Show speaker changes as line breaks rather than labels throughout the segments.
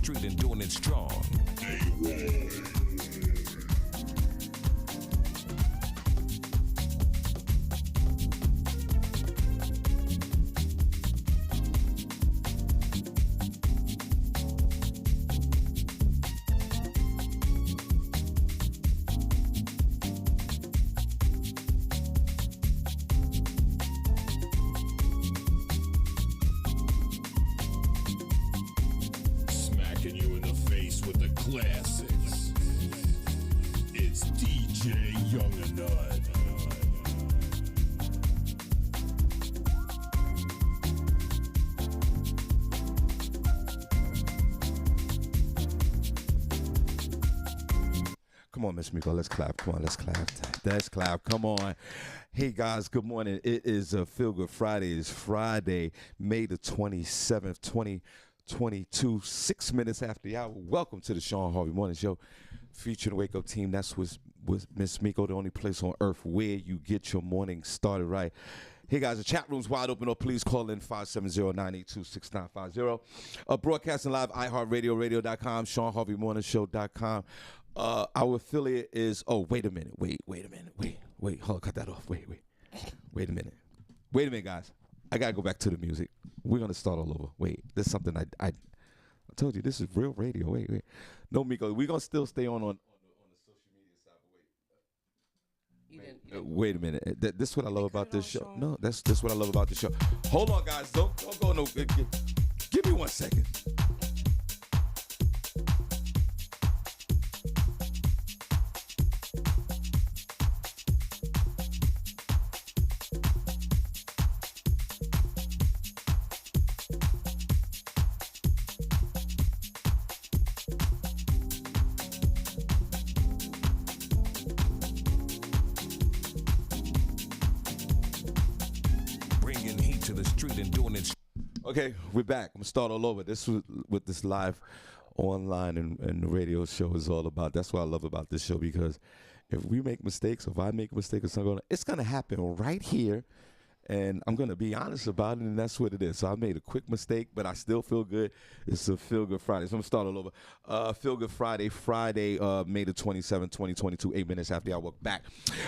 street and doing it strong.
Smacking you in the face with the classics. It's DJ Young and Nut.
Come on, Miss Miko, let's clap. Come on, let's clap. Let's clap. Come on. Hey, guys, good morning. It is a Feel Good Friday. It's Friday, May the 27th, 2022, 6 minutes after the hour. Welcome to the Shawn Harvey Morning Show, featuring the Wake Up Team. That's with Miss Miko, the only place on earth where you get your morning started right. Hey, guys, the chat room's wide open, or please call in 570-982-6950. Broadcasting live, iHeartRadio, radio.com, ShawnHarveyMorningShow.com. Our affiliate is, wait a minute, wait a minute, hold on, cut that off, wait a minute, guys. I gotta go back to the music. We're gonna start all over. Wait, there's something I told you, this is real radio. Wait. No, Miko, we're gonna still stay on the social media side, but wait a minute. This is what I love about this show.
Shawn.
No, this what I love about this show. Hold on, guys, don't go no. Give me 1 second.
Bringing heat to the street and doing it.
Okay, we're back. I'm gonna start all over. This was what this live online and the radio show is all about. That's what I love about this show, because if we make mistakes, if I make a mistake, it's gonna happen right here. And I'm going to be honest about it, and that's what it is. So I made a quick mistake, but I still feel good. It's a Feel Good Friday. So I'm going to start all over. Feel Good Friday, May the 27th, 2022, 8 minutes after I walk back.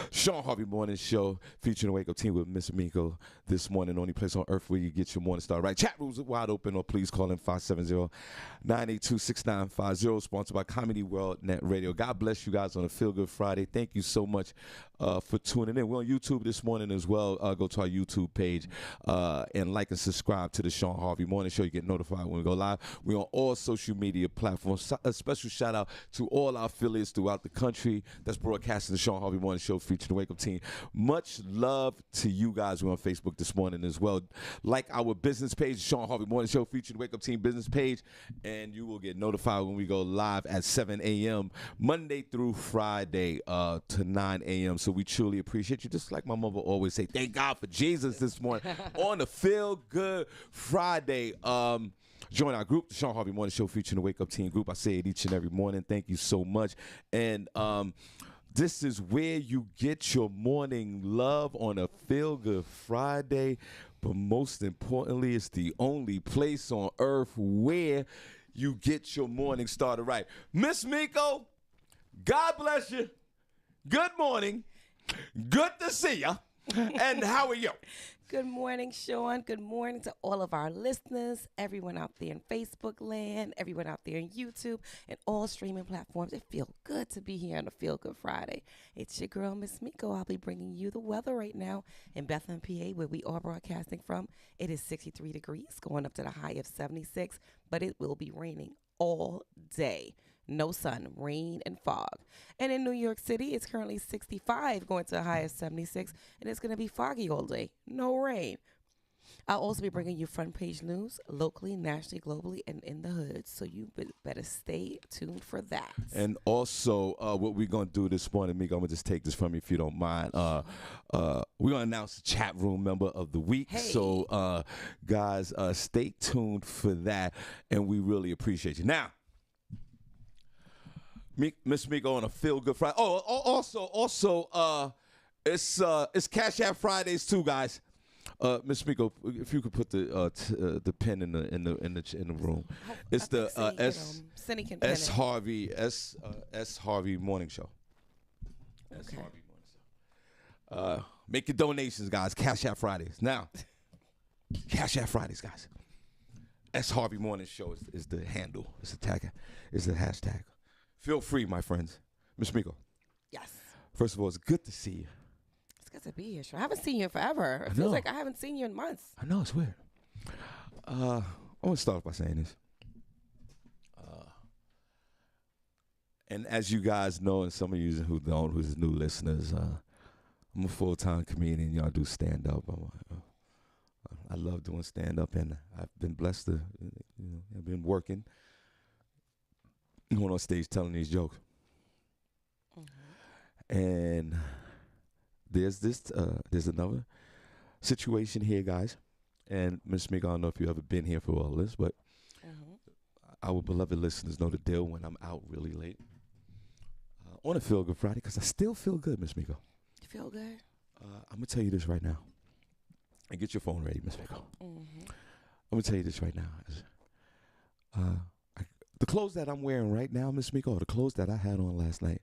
Shawn Harvey Morning Show, featuring the Wake Up Team with Miss Miko this morning. Only place on earth where you get your morning start right. Chat rooms are wide open, or please call in 570-982-6950, sponsored by Comedy World Net Radio. God bless you guys on a Feel Good Friday. Thank you so much for tuning in. We're on YouTube this morning as well. Go to our YouTube page and like and subscribe to the Shawn Harvey Morning Show. You get notified when we go live. We're on all social media platforms. A special shout out to all our affiliates throughout the country that's broadcasting the Shawn Harvey Morning Show, featuring the Wake Up Team. Much love to you guys. We're on Facebook this morning as well. Like our business page, Shawn Harvey Morning Show, featuring the Wake Up Team business page, and you will get notified when we go live at 7 a.m. Monday through Friday to 9 a.m. So we truly appreciate you. Just like my mother always say, thank God for Jesus this morning on the Feel Good Friday. Join our group, the Shawn Harvey Morning Show, featuring the Wake Up Team group. I say it each and every morning. Thank you so much. And this is where you get your morning love on a Feel Good Friday. But most importantly, it's the only place on earth where you get your morning started right. Miss Miko, God bless you. Good morning. Good to see you. And how are you?
Good morning, Shawn. Good morning to all of our listeners, everyone out there in Facebook land, everyone out there in YouTube, and all streaming platforms. It feels good to be here on a Feel Good Friday. It's your girl, Miss Miko. I'll be bringing you the weather right now in Bethlehem, PA, where we are broadcasting from. It is 63 degrees, going up to the high of 76, but it will be raining all day. No sun, rain, and fog. And in New York City, it's currently 65, going to a high of 76, and it's going to be foggy all day. No rain. I'll also be bringing you front page news locally, nationally, globally, and in the hood. So you better stay tuned for that.
And also, what we're going to do this morning, Miko, I'm going to just take this from you if you don't mind. We're going to announce the chat room member of the week.
Hey.
So, guys, stay tuned for that, and we really appreciate you. Now, Miss Miko on a Feel Good Friday. Oh, also, it's Cash App Fridays too, guys. Miss Miko, if you could put the pen in the room. It's the
Senny can
S Harvey Morning Show. S
Okay.
Harvey Morning Show. Make your donations, guys. Cash App Fridays now. Cash App Fridays, guys. S Harvey Morning Show is the handle. It's the tag. It's the hashtag. Feel free, my friends. Miss Miko.
Yes.
First of all, it's good to see you.
It's good to be here, Sean. I haven't seen you in forever. It
I
feels
know.
like I haven't seen you in months.
I know, it's weird. I want to start off by saying this. And as you guys know, and some of you who don't, who's new listeners, I'm a full-time comedian. Y'all do stand-up. I love doing stand-up, and I've been blessed to, I've been working, going on stage telling these jokes. Mm-hmm. And there's another situation here, guys. And Miss Mika, I don't know if you've ever been here for all this, but our beloved listeners know the deal when I'm out really late on a Feel Good Friday, because I still feel good, Miss Miko.
You feel good?
I'm going to tell you this right now. And get your phone ready, Miss Miko. I'm going to tell you this right now. The clothes that I'm wearing right now, Miss Miko, are the clothes that I had on last night.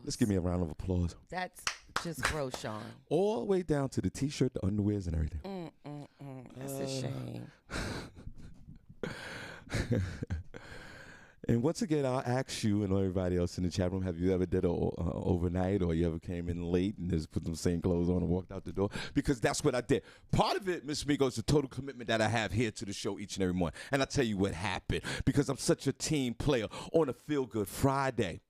Let's give me a round of applause.
That's just gross, Sean.
All the way down to the T-shirt, the underwears, and everything.
That's a shame.
And once again, I'll ask you and everybody else in the chat room, have you ever did a overnight, or you ever came in late and just put the same clothes on and walked out the door? Because that's what I did. Part of it, Miss Miko, is the total commitment that I have here to the show each and every morning. And I'll tell you what happened, because I'm such a team player on a Feel Good Friday.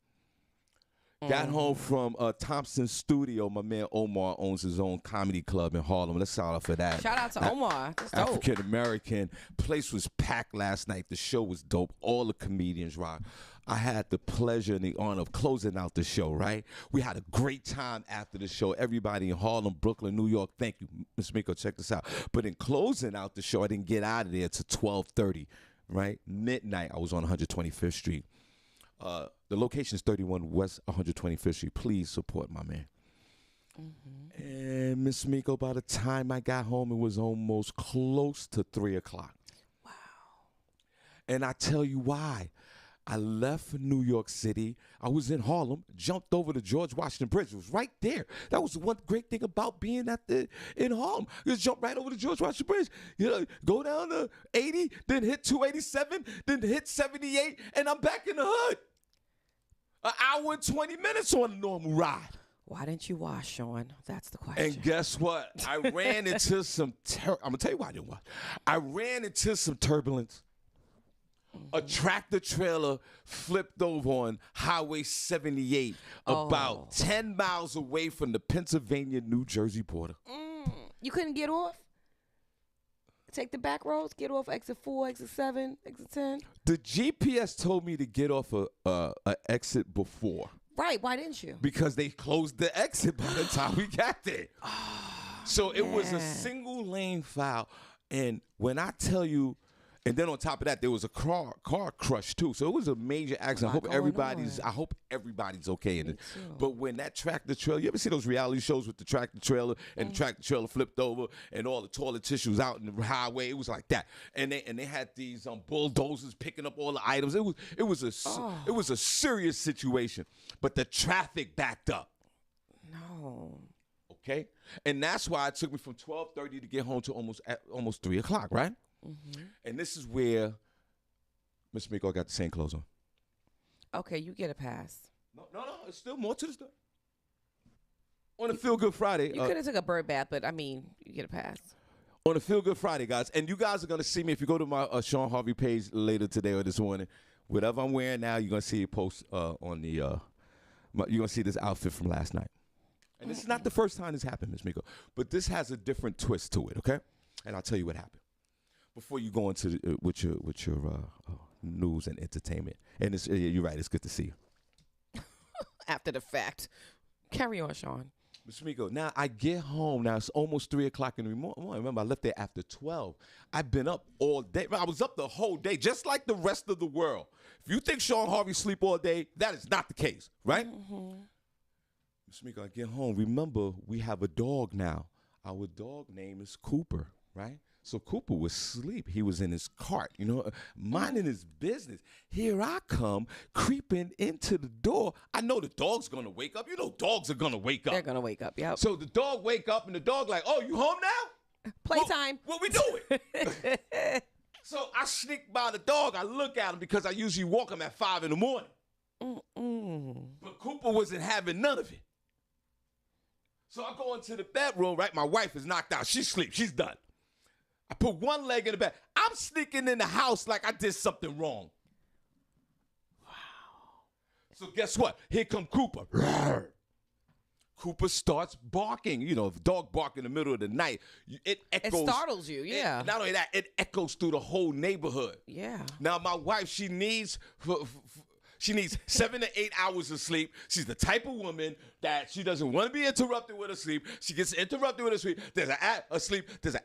Got home from Thompson's studio. My man Omar owns his own comedy club in Harlem. Let's start off with that.
Shout out to Omar. That's dope.
African American. Place was packed last night. The show was dope. All the comedians rock. I had the pleasure and the honor of closing out the show, right? We had a great time after the show. Everybody in Harlem, Brooklyn, New York, thank you. Ms. Miko, check this out. But in closing out the show, I didn't get out of there till 12:30, right? Midnight, I was on 125th Street. The location is 31 West 125th Street. Please support my man. And Miss Miko, by the time I got home, it was almost close to 3 o'clock.
Wow.
And I tell you why. I left for New York City. I was in Harlem, jumped over the George Washington Bridge. It was right there. That was the one great thing about being in Harlem. You just jump right over the George Washington Bridge. You know, go down to 80, then hit 287, then hit 78, and I'm back in the hood. An hour and 20 minutes on a normal ride.
Why didn't you wash, Sean? That's the question.
And guess what? I ran into some, I'm going to tell you why I didn't wash. I ran into some turbulence. A tractor trailer flipped over on Highway 78 about 10 miles away from the Pennsylvania-New Jersey border.
You couldn't get off? Take the back roads, get off exit 4, exit 7, exit 10?
The GPS told me to get off a exit before.
Right, why didn't you?
Because they closed the exit by the time we got there. So it was a single lane foul. And when I tell you, and then on top of that, there was a car crush too. So it was a major accident. I hope everybody's okay in it. But when that tractor trailer, you ever see those reality shows with the tractor trailer and the tractor trailer flipped over and all the toilet tissues out in the highway? It was like that. And they had these bulldozers picking up all the items. It was a serious situation. But the traffic backed up.
No.
Okay? And that's why it took me from 12:30 to get home to almost 3 o'clock, right? And this is where Miss Miko got the same clothes on.
Okay, you get a pass.
No, it's still more to the story. On a Feel Good Friday.
You could have took a bird bath, but I mean, you get a pass.
On a Feel Good Friday, guys. And you guys are going to see me if you go to my Shawn Harvey page later today or this morning. Whatever I'm wearing now, you're going to see it post on the, you're going to see this outfit from last night. And this is not the first time this happened, Miss Miko. But this has a different twist to it, okay? And I'll tell you what happened. Before you go into with your news and entertainment, and you're right, it's good to see you.
After the fact, carry on, Sean.
Mr. Miko, now I get home. Now it's almost 3 o'clock in the morning. Remember, I left there after 12. I've been up all day. I was up the whole day, just like the rest of the world. If you think Shawn Harvey sleep all day, that is not the case, right? Mr. Miko, I get home. Remember, we have a dog now. Our dog name is Cooper, right? So Cooper was asleep. He was in his cart, minding his business. Here I come, creeping into the door. I know the dog's going to wake up. You know dogs are going to wake up.
They're going to wake up, yep.
So the dog wake up, and the dog like, oh, you home now?
Playtime.
What we doing? So I sneak by the dog. I look at him because I usually walk him at 5 in the morning. But Cooper wasn't having none of it. So I go into the bedroom, right? My wife is knocked out. She's asleep. She's done. I put one leg in the bed. I'm sneaking in the house like I did something wrong. Wow. So guess what? Here come Cooper. Cooper starts barking. If a dog bark in the middle of the night, it echoes.
It startles you, yeah.
Not only that, it echoes through the whole neighborhood.
Yeah.
Now, my wife, she needs 7 to 8 hours of sleep. She's the type of woman that she doesn't want to be interrupted with her sleep. She gets interrupted with her sleep. There's an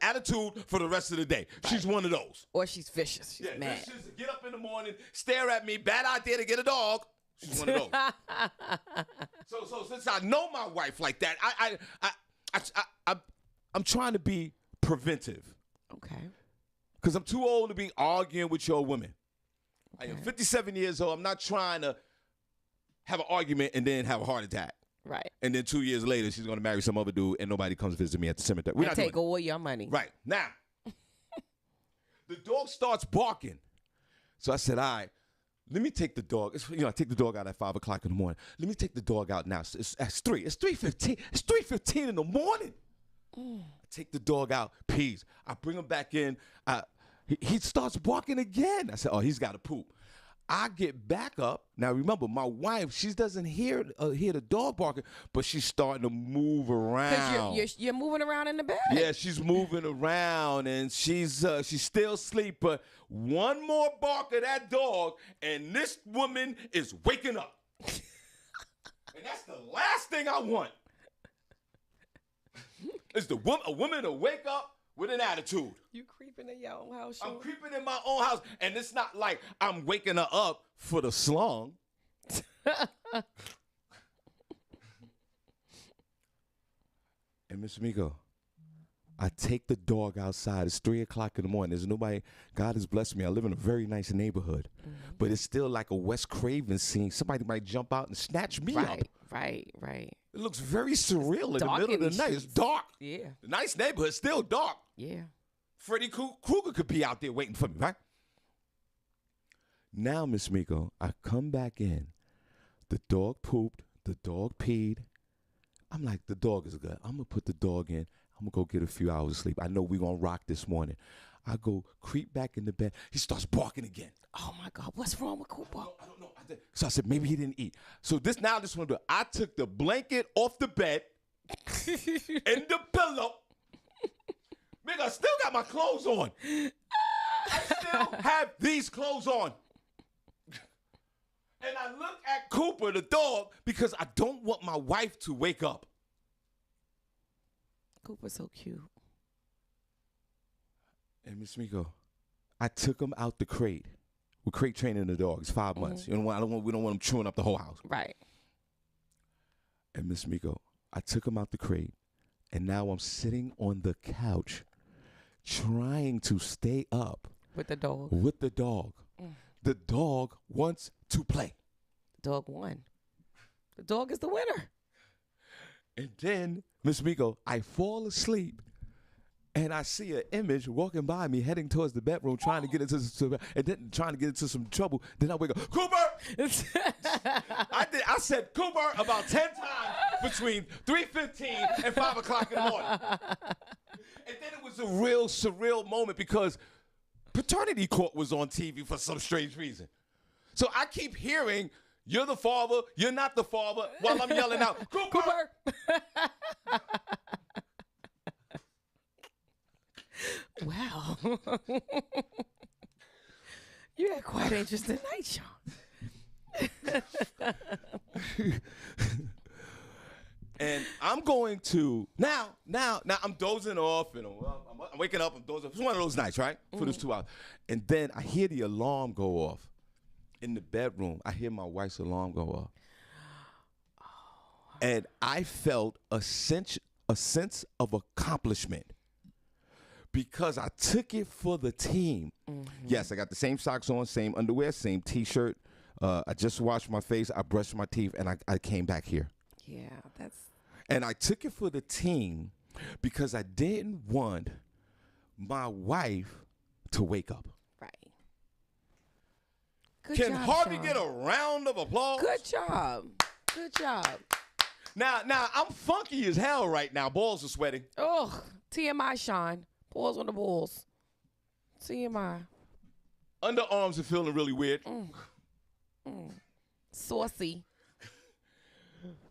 attitude for the rest of the day. Right. She's one of those.
Or she's vicious. She's mad.
Vicious, get up in the morning, stare at me. Bad idea to get a dog. She's one of those. So since I know my wife like that, I'm trying to be preventive.
Okay.
Because I'm too old to be arguing with your woman. Okay. I am 57 years old. I'm not trying to have an argument and then have a heart attack.
Right.
And then 2 years later, she's going to marry some other dude and nobody comes visit me at the cemetery.
And take all your money.
Right. Now, the dog starts barking. So I said, all right, let me take the dog. I take the dog out at 5 o'clock in the morning. Let me take the dog out now. It's 3. It's 3:15. It's 3:15 in the morning. I take the dog out, peas. I bring him back in. He starts barking again. I said, oh, he's got to poop. I get back up. Now, remember, my wife, she doesn't hear the dog barking, but she's starting to move around.
Because you're moving around in the bed.
Yeah, she's moving around, and she's still asleep. But one more bark of that dog, and this woman is waking up. And that's the last thing I want. Is a woman to wake up with an attitude.
You creeping in your own house,
I'm creeping in my own house, and it's not like I'm waking her up for the slong. And Miss Miko, I take the dog outside. It's 3 o'clock in the morning. There's nobody. God has blessed me. I live in a very nice neighborhood, but it's still like a Wes Craven scene. Somebody might jump out and snatch me up.
Right.
It looks very surreal in the middle of the night. It's dark.
Yeah.
The nice neighborhood, still dark.
Yeah.
Freddy Krueger could be out there waiting for me, right? Now, Miss Miko, I come back in. The dog pooped. The dog peed. I'm like, the dog is good. I'm going to put the dog in. I'm going to go get a few hours of sleep. I know we're going to rock this morning. I go creep back in the bed. He starts barking again.
Oh, my God. What's wrong with Cooper?
I don't know. So I said, maybe he didn't eat. So this one, I took the blanket off the bed and the pillow. Man, I still got my clothes on. I still have these clothes on. And I look at Cooper, the dog, because I don't want my wife to wake up.
Cooper's so cute.
And Miss Miko, I took him out the crate. We're crate training the dog. It's 5 months. We don't want him chewing up the whole house.
Right.
And Miss Miko, I took him out the crate, and now I'm sitting on the couch trying to stay up.
With the dog.
With the dog. The dog wants to play.
The dog won. The dog is the winner.
And then, Miss Miko, I fall asleep. And I see an image walking by me, heading towards the bedroom, trying to get into some trouble. Then I wake up, Cooper! I said Cooper about 10 times between 3:15 and 5 o'clock in the morning. And then it was a real surreal moment because Paternity Court was on TV for some strange reason. So I keep hearing, you're the father, you're not the father, while I'm yelling out, Cooper!
Wow. You had quite an interesting night, Shawn.
And I'm going to now I'm dozing off and I'm waking up, I'm dozing off. It's one of those nights, right? For those 2 hours. And then I hear the alarm go off in the bedroom. I hear my wife's alarm go off. And I felt a a sense of accomplishment because I took it for the team. Yes, I got the same socks on, same underwear, same T-shirt. I just washed my face, I brushed my teeth, and I came back here.
Yeah, that's.
And I took it for the team because I didn't want my wife to wake up.
Right. Good
Can
job,
Harvey
Shawn.
get a round of applause?
Good job. Good job.
Now I'm funky as hell right now. Balls are sweating.
Oh, TMI, Shawn. Balls on the balls. TMI.
Underarms are feeling really weird.
Saucy.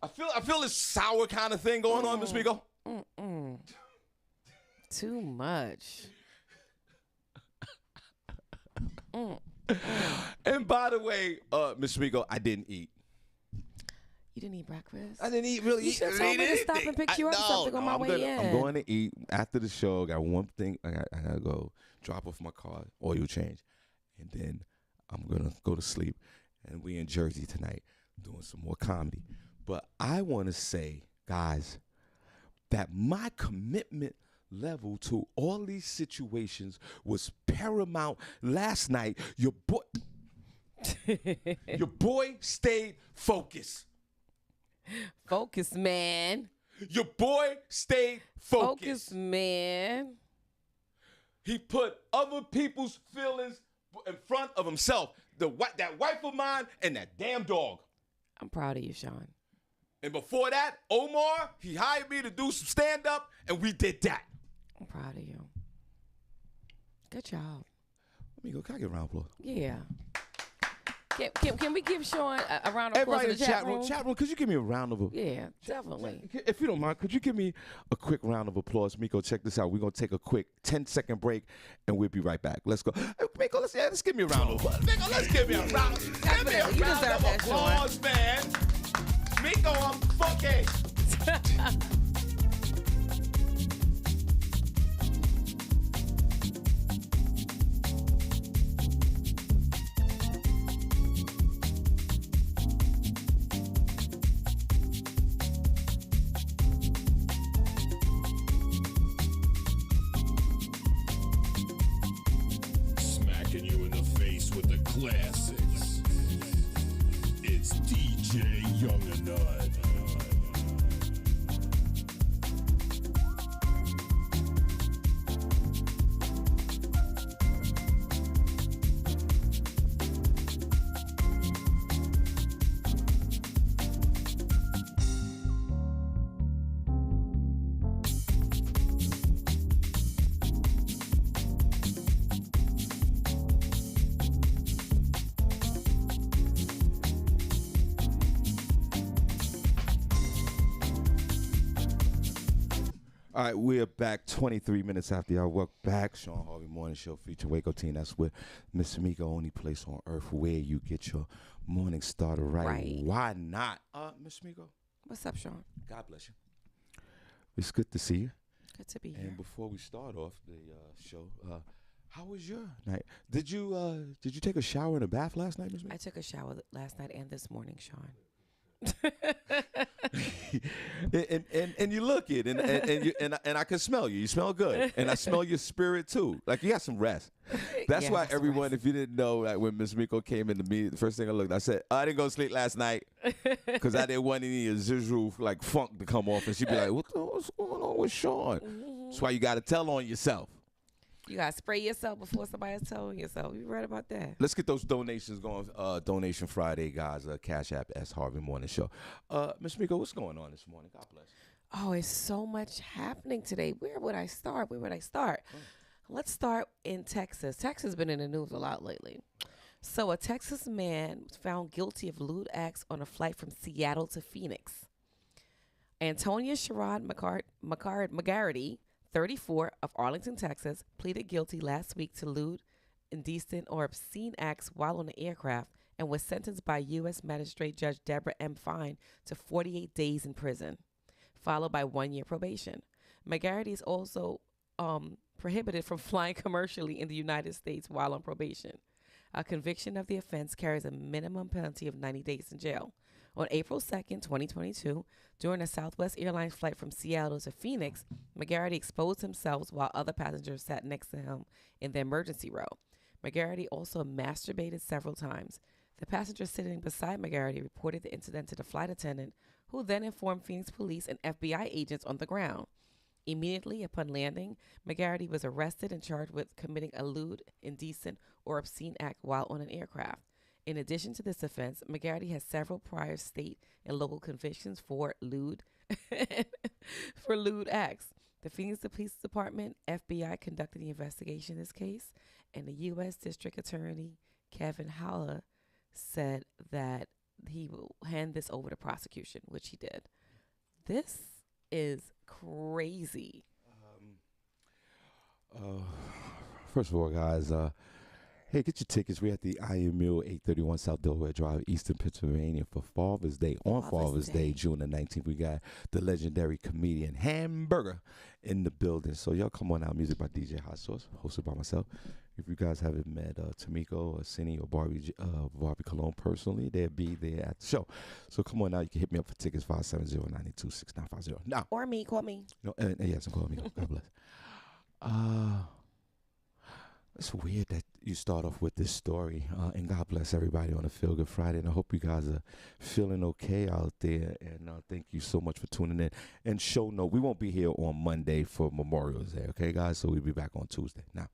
I feel this sour kind of thing going on, Miss Miko.
Too much.
And by the way, Miss Miko, I didn't eat.
You didn't eat breakfast?
I didn't eat really.
You should have told me to stop and pick you up something on my way in.
I'm going to eat after the show. Got one thing. I gotta go drop off my car, oil change, and then I'm gonna go to sleep. And we in Jersey tonight doing some more comedy. But I want to say, guys, that my commitment level to all these situations was paramount last night. Your boy stayed focused.
Focus, man.
Your boy stayed focused.
Focus, man.
He put other people's feelings in front of himself. That wife of mine and that damn dog.
I'm proud of you, Shawn.
And before that, Omar, he hired me to do some stand-up, and we did that.
I'm proud of you. Good job.
Let me go. Can I get a round of applause?
Yeah. Can we give Shawn a round of applause
Everybody
in the chat room?
Chat room, could you give me a round of applause?
Yeah, definitely.
If you don't mind, could you give me a quick round of applause? Miko, check this out. We're going to take a quick 10-second break, and we'll be right back. Let's go. Hey, Miko, let's give me a round of applause. Miko, let's give me a round. Give me a
You
round
deserve
of
that,
applause, man. Miko, I'm funky.
Smacking you in the face with the classics. It's DJ Young and Nut.
All right, we're back 23 minutes after y'all welcome back. Shawn Harvey Morning Show featuring Waco Team. That's where Miss Miko, only place on earth where you get your morning started right. Why not? Miss Miko.
What's up, Shawn?
God bless you. It's good to see you.
Good to be here.
And before we start off the show, how was your night? Did you take a shower and a bath last night, Miss Miko?
I took a shower last night and this morning, Shawn.
and you look it, and I can smell you. You smell good, and I smell your spirit too. Like you got some rest. That's why everyone, if you didn't know, like when Miss Miko came into me, the first thing I looked, I said, I didn't go to sleep last night because I didn't want any residual like funk to come off, and she'd be like, what's going on with Shawn? That's why you got to tell on yourself.
You got to spray yourself before somebody's telling yourself. You right about that.
Let's get those donations going. Donation Friday, guys. Cash App S Harvey Morning Show. Miss Miko, what's going on this morning? God bless.
Oh, it's so much happening today. Where would I start? Let's start in Texas. Texas has been in the news a lot lately. So a Texas man was found guilty of lewd acts on a flight from Seattle to Phoenix. Antonia Sherrod McGarity, 34, of Arlington, Texas, pleaded guilty last week to lewd, indecent, or obscene acts while on the aircraft and was sentenced by U.S. Magistrate Judge Deborah M. Fine to 48 days in prison, followed by 1 year probation. McGarity is also prohibited from flying commercially in the United States while on probation. A conviction of the offense carries a minimum penalty of 90 days in jail. On April 2nd, 2022, during a Southwest Airlines flight from Seattle to Phoenix, McGarity exposed himself while other passengers sat next to him in the emergency row. McGarity also masturbated several times. The passenger sitting beside McGarity reported the incident to the flight attendant, who then informed Phoenix police and FBI agents on the ground. Immediately upon landing, McGarity was arrested and charged with committing a lewd, indecent, or obscene act while on an aircraft. In addition to this offense, McGarity has several prior state and local convictions for lewd acts. The Phoenix Police Department, FBI, conducted the investigation in this case, and the U.S. District Attorney Kevin Howler said that he will hand this over to prosecution, which he did. This is crazy.
First of all, guys, hey, get your tickets. We're at the Iron Mill, 831 South Delaware Drive, Eastern Pennsylvania, for Father's Day. On Father's Day, June the 19th, we got the legendary comedian Hamburger in the building. So y'all come on out. Music by DJ Hot Sauce, hosted by myself. If you guys haven't met Tamiko or Senny or Barbi Cologne personally, they'll be there at the show. So come on out. You can hit me up for tickets, 570-926-950. Now,
Or me, call me.
No, yes, call me. God bless. It's weird that you start off with this story, and God bless everybody on a Feel Good Friday, and I hope you guys are feeling okay out there, and thank you so much for tuning in. And show note, we won't be here on Monday for Memorial's Day, okay, guys? So we'll be back on Tuesday. Now,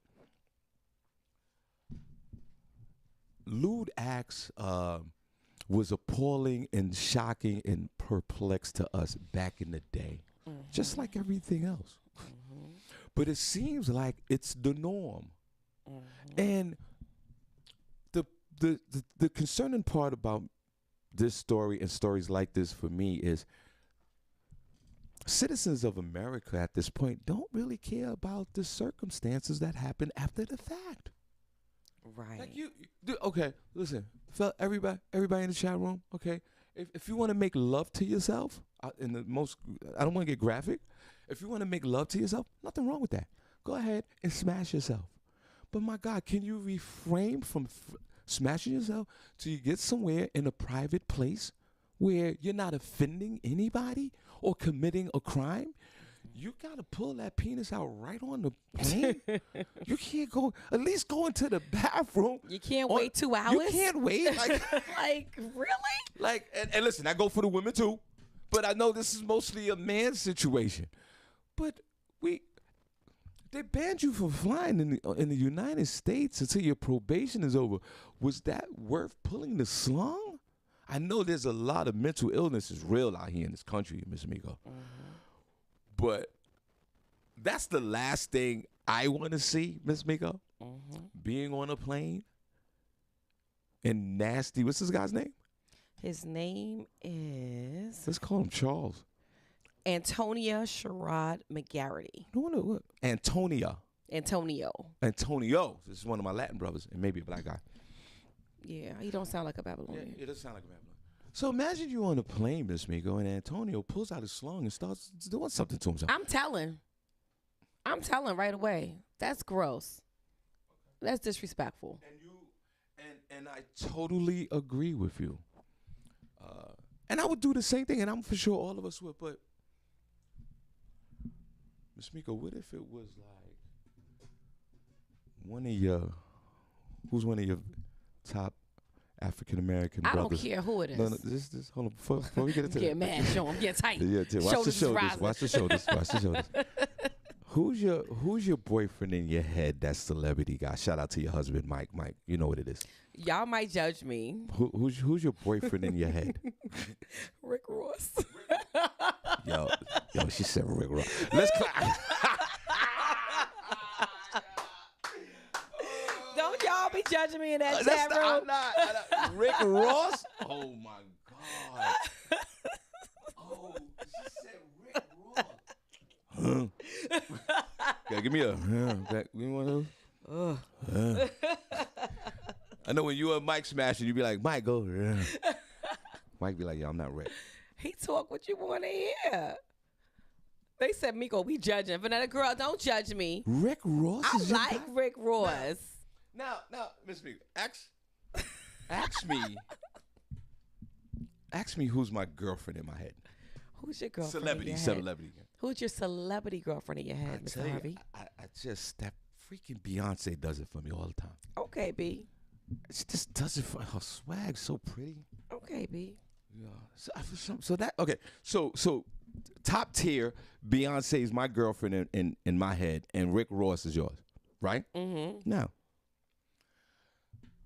lewd acts was appalling and shocking and perplexed to us back in the day, just like everything else. But it seems like it's the norm. And the concerning part about this story and stories like this for me is citizens of America at this point don't really care about the circumstances that happen after the fact.
Right.
Like okay, listen, everybody in the chat room, okay, if you want to make love to yourself, I don't want to get graphic. If you want to make love to yourself, nothing wrong with that. Go ahead and smash yourself. But my God, can you refrain from smashing yourself till you get somewhere in a private place where you're not offending anybody or committing a crime? You got to pull that penis out right on the plane. You can't go, at least go into the bathroom.
You can't wait 2 hours?
You can't wait. Like,
like really?
Like, and listen, I go for the women too, but I know this is mostly a man situation. But they banned you from flying in the United States until your probation is over. Was that worth pulling the slung? I know there's a lot of mental illness is real out here in this country, Miss Miko. But that's the last thing I want to see, Miss Miko. Being on a plane and nasty. What's this guy's name?
His name is...
Let's call him Charles.
Antonia Sherrod McGarity.
What? Antonio. This is one of my Latin brothers and maybe a black guy.
Yeah, he don't sound like a Babylonian.
Yeah, it does sound like a Babylonian. So imagine you on a plane, Miss Miko, and Antonio pulls out his slung and starts doing something to himself.
I'm telling right away. That's gross. That's disrespectful.
And I totally agree with you. And I would do the same thing, and I'm for sure all of us would, but Miss Miko, what if it was like who's one of your top African American brothers?
I don't care who it is.
No, this hold on before we get into
I'm getting mad, Sean. I'm getting tight.
Yeah, watch the shoulders. Watch the shoulders. Who's your boyfriend in your head? That celebrity guy. Shout out to your husband, Mike. Mike, you know what it is.
Y'all might judge me.
Who's your boyfriend in your head?
Rick Ross.
Yo, she said Rick Ross. Let's clap.
Don't y'all be judging me in that chat room.
I'm not. Rick Ross? Oh my God. Oh, she said Rick Ross. Yeah, give me a. Give me one of those. I know when you and Mike smashing, you be like, Mike, go. Mike be like, yeah, I'm not Rick.
He talk what you want to hear. They said, Miko, we judging. Vanilla girl, don't judge me.
Rick Ross
I
is
like Rick Ross.
Now, Miss Miko, ask me Ask me who's my girlfriend in my head.
Who's your girlfriend?
Celebrity.
In your
Celebrity.
Head? Who's your celebrity girlfriend in your head, Mr. Harvey?
I just that freaking Beyonce does it for me all the time.
Okay, B.
She just does it for her swag, so pretty.
Okay, B.
Yeah. So that okay. So top tier, Beyonce is my girlfriend in my head, and Rick Ross is yours, right?
Mm-hmm.
Now,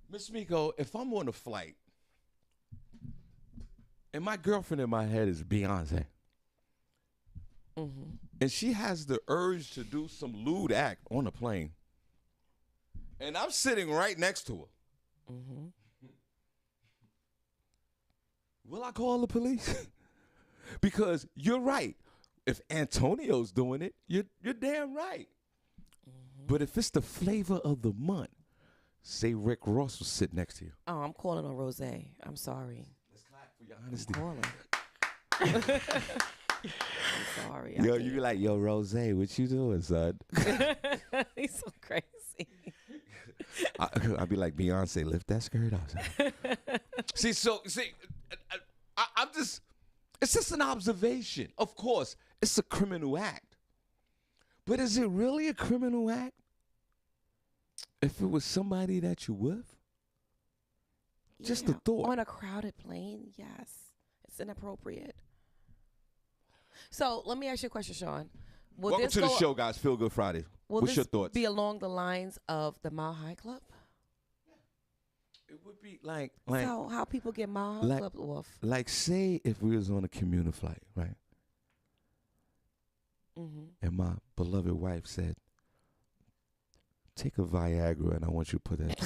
Miss Miko, if I'm on a flight and my girlfriend in my head is Beyonce, and she has the urge to do some lewd act on a plane, and I'm sitting right next to her, will I call the police? Because you're right. If Antonio's doing it, you're damn right. But if it's the flavor of the month, say Rick Ross will sit next to you.
Oh, I'm calling on Rose. I'm sorry.
Let's clap for your honesty.
I'm calling. I'm sorry.
Yo, you be like, yo, Rose, what you doing, son?
He's so crazy.
I'd be like, Beyonce, lift that skirt off. I'm just, it's just an observation. Of course, it's a criminal act. But is it really a criminal act if it was somebody that you with? Just a thought.
On a crowded plane, yes. It's inappropriate. So let me ask you a question, Shawn.
Welcome to the show, guys. Feel Good Friday. What's your thoughts?
Be along the lines of the Mile High Club?
It would be like
so how people get Mile High Club off?
Like, say if we was on a commuter flight, right? And my beloved wife said, take a Viagra and I want you to put that.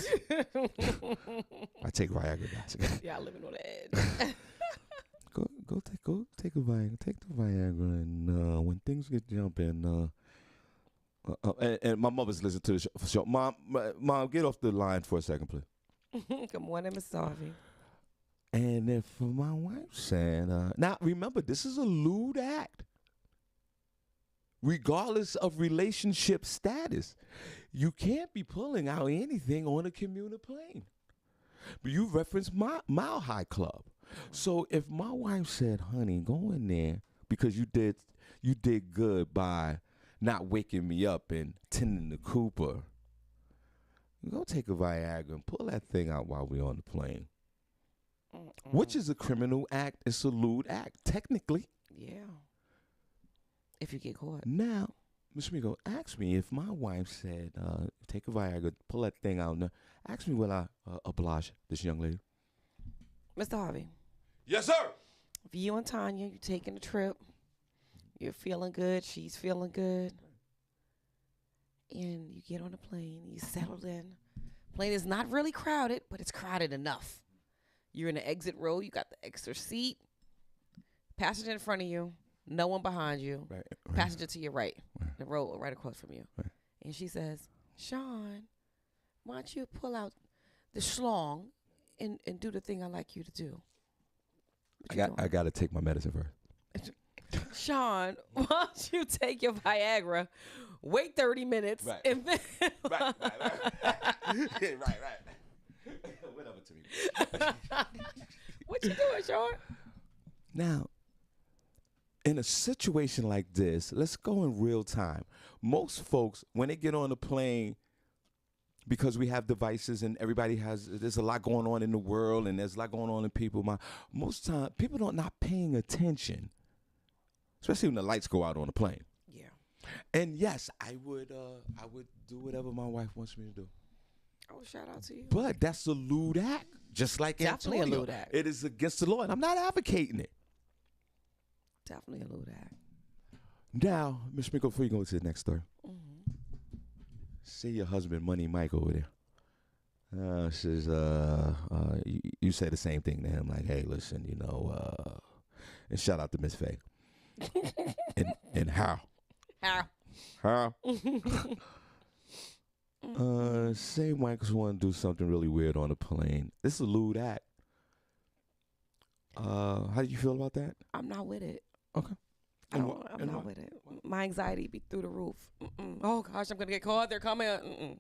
I take Viagra, guys.
Yeah, living on the edge.
Go take a Viagra. Take the Viagra, and when things get jumping, and my mother's listening to the show. Mom, get off the line for a second, please.
Good morning, Miss Harvey.
And if my wife said, now remember, this is a lewd act. Regardless of relationship status, you can't be pulling out anything on a commuter plane. But you referenced Mile High Club. So if my wife said, honey, go in there because you did good by not waking me up and tending the Cooper, go take a Viagra and pull that thing out while we're on the plane. Which is a criminal act. It's a lewd act, technically.
Yeah. If you get caught.
Now, Ms. Migo, ask me if my wife said, take a Viagra, pull that thing out. Now, ask me will I oblige this young lady.
Mr. Harvey.
Yes, sir.
If you and Tanya, you're taking a trip, you're feeling good, she's feeling good, and you get on the plane, you settled in. Plane is not really crowded, but it's crowded enough. You're in the exit row, you got the extra seat, passenger in front of you, no one behind you, right. Passenger to your right, the row right across from you. Right. And she says, Shawn, why don't you pull out the schlong and do the thing I like you to do?
I got to take my medicine first.
Shawn, why don't you take your Viagra, wait 30 minutes, and then...
right. Whatever to me.
What you doing, Shawn?
Now, in a situation like this, let's go in real time. Most folks, when they get on the plane, because we have devices and there's a lot going on in the world and there's a lot going on in people. Most time, people are not paying attention, especially when the lights go out on the plane.
Yeah.
And yes, I would do whatever my wife wants me to do.
Oh, shout out to you.
But that's a lewd act, just like
Definitely
Antonio.
a lewd act.
It is against the law, and I'm not advocating it.
Definitely a lewd act.
Now, Ms. Miko, before you go to the next story. See your husband, Money Mike, over there. Says, you say the same thing to him, like, hey, listen, and shout out to Miss Faye. and how? Say Michael's want to do something really weird on a plane. This is a lewd act. How do you feel about that?
I'm not with it.
Okay.
I'm not with it. My anxiety be through the roof. Oh, gosh, I'm going to get caught. They're coming.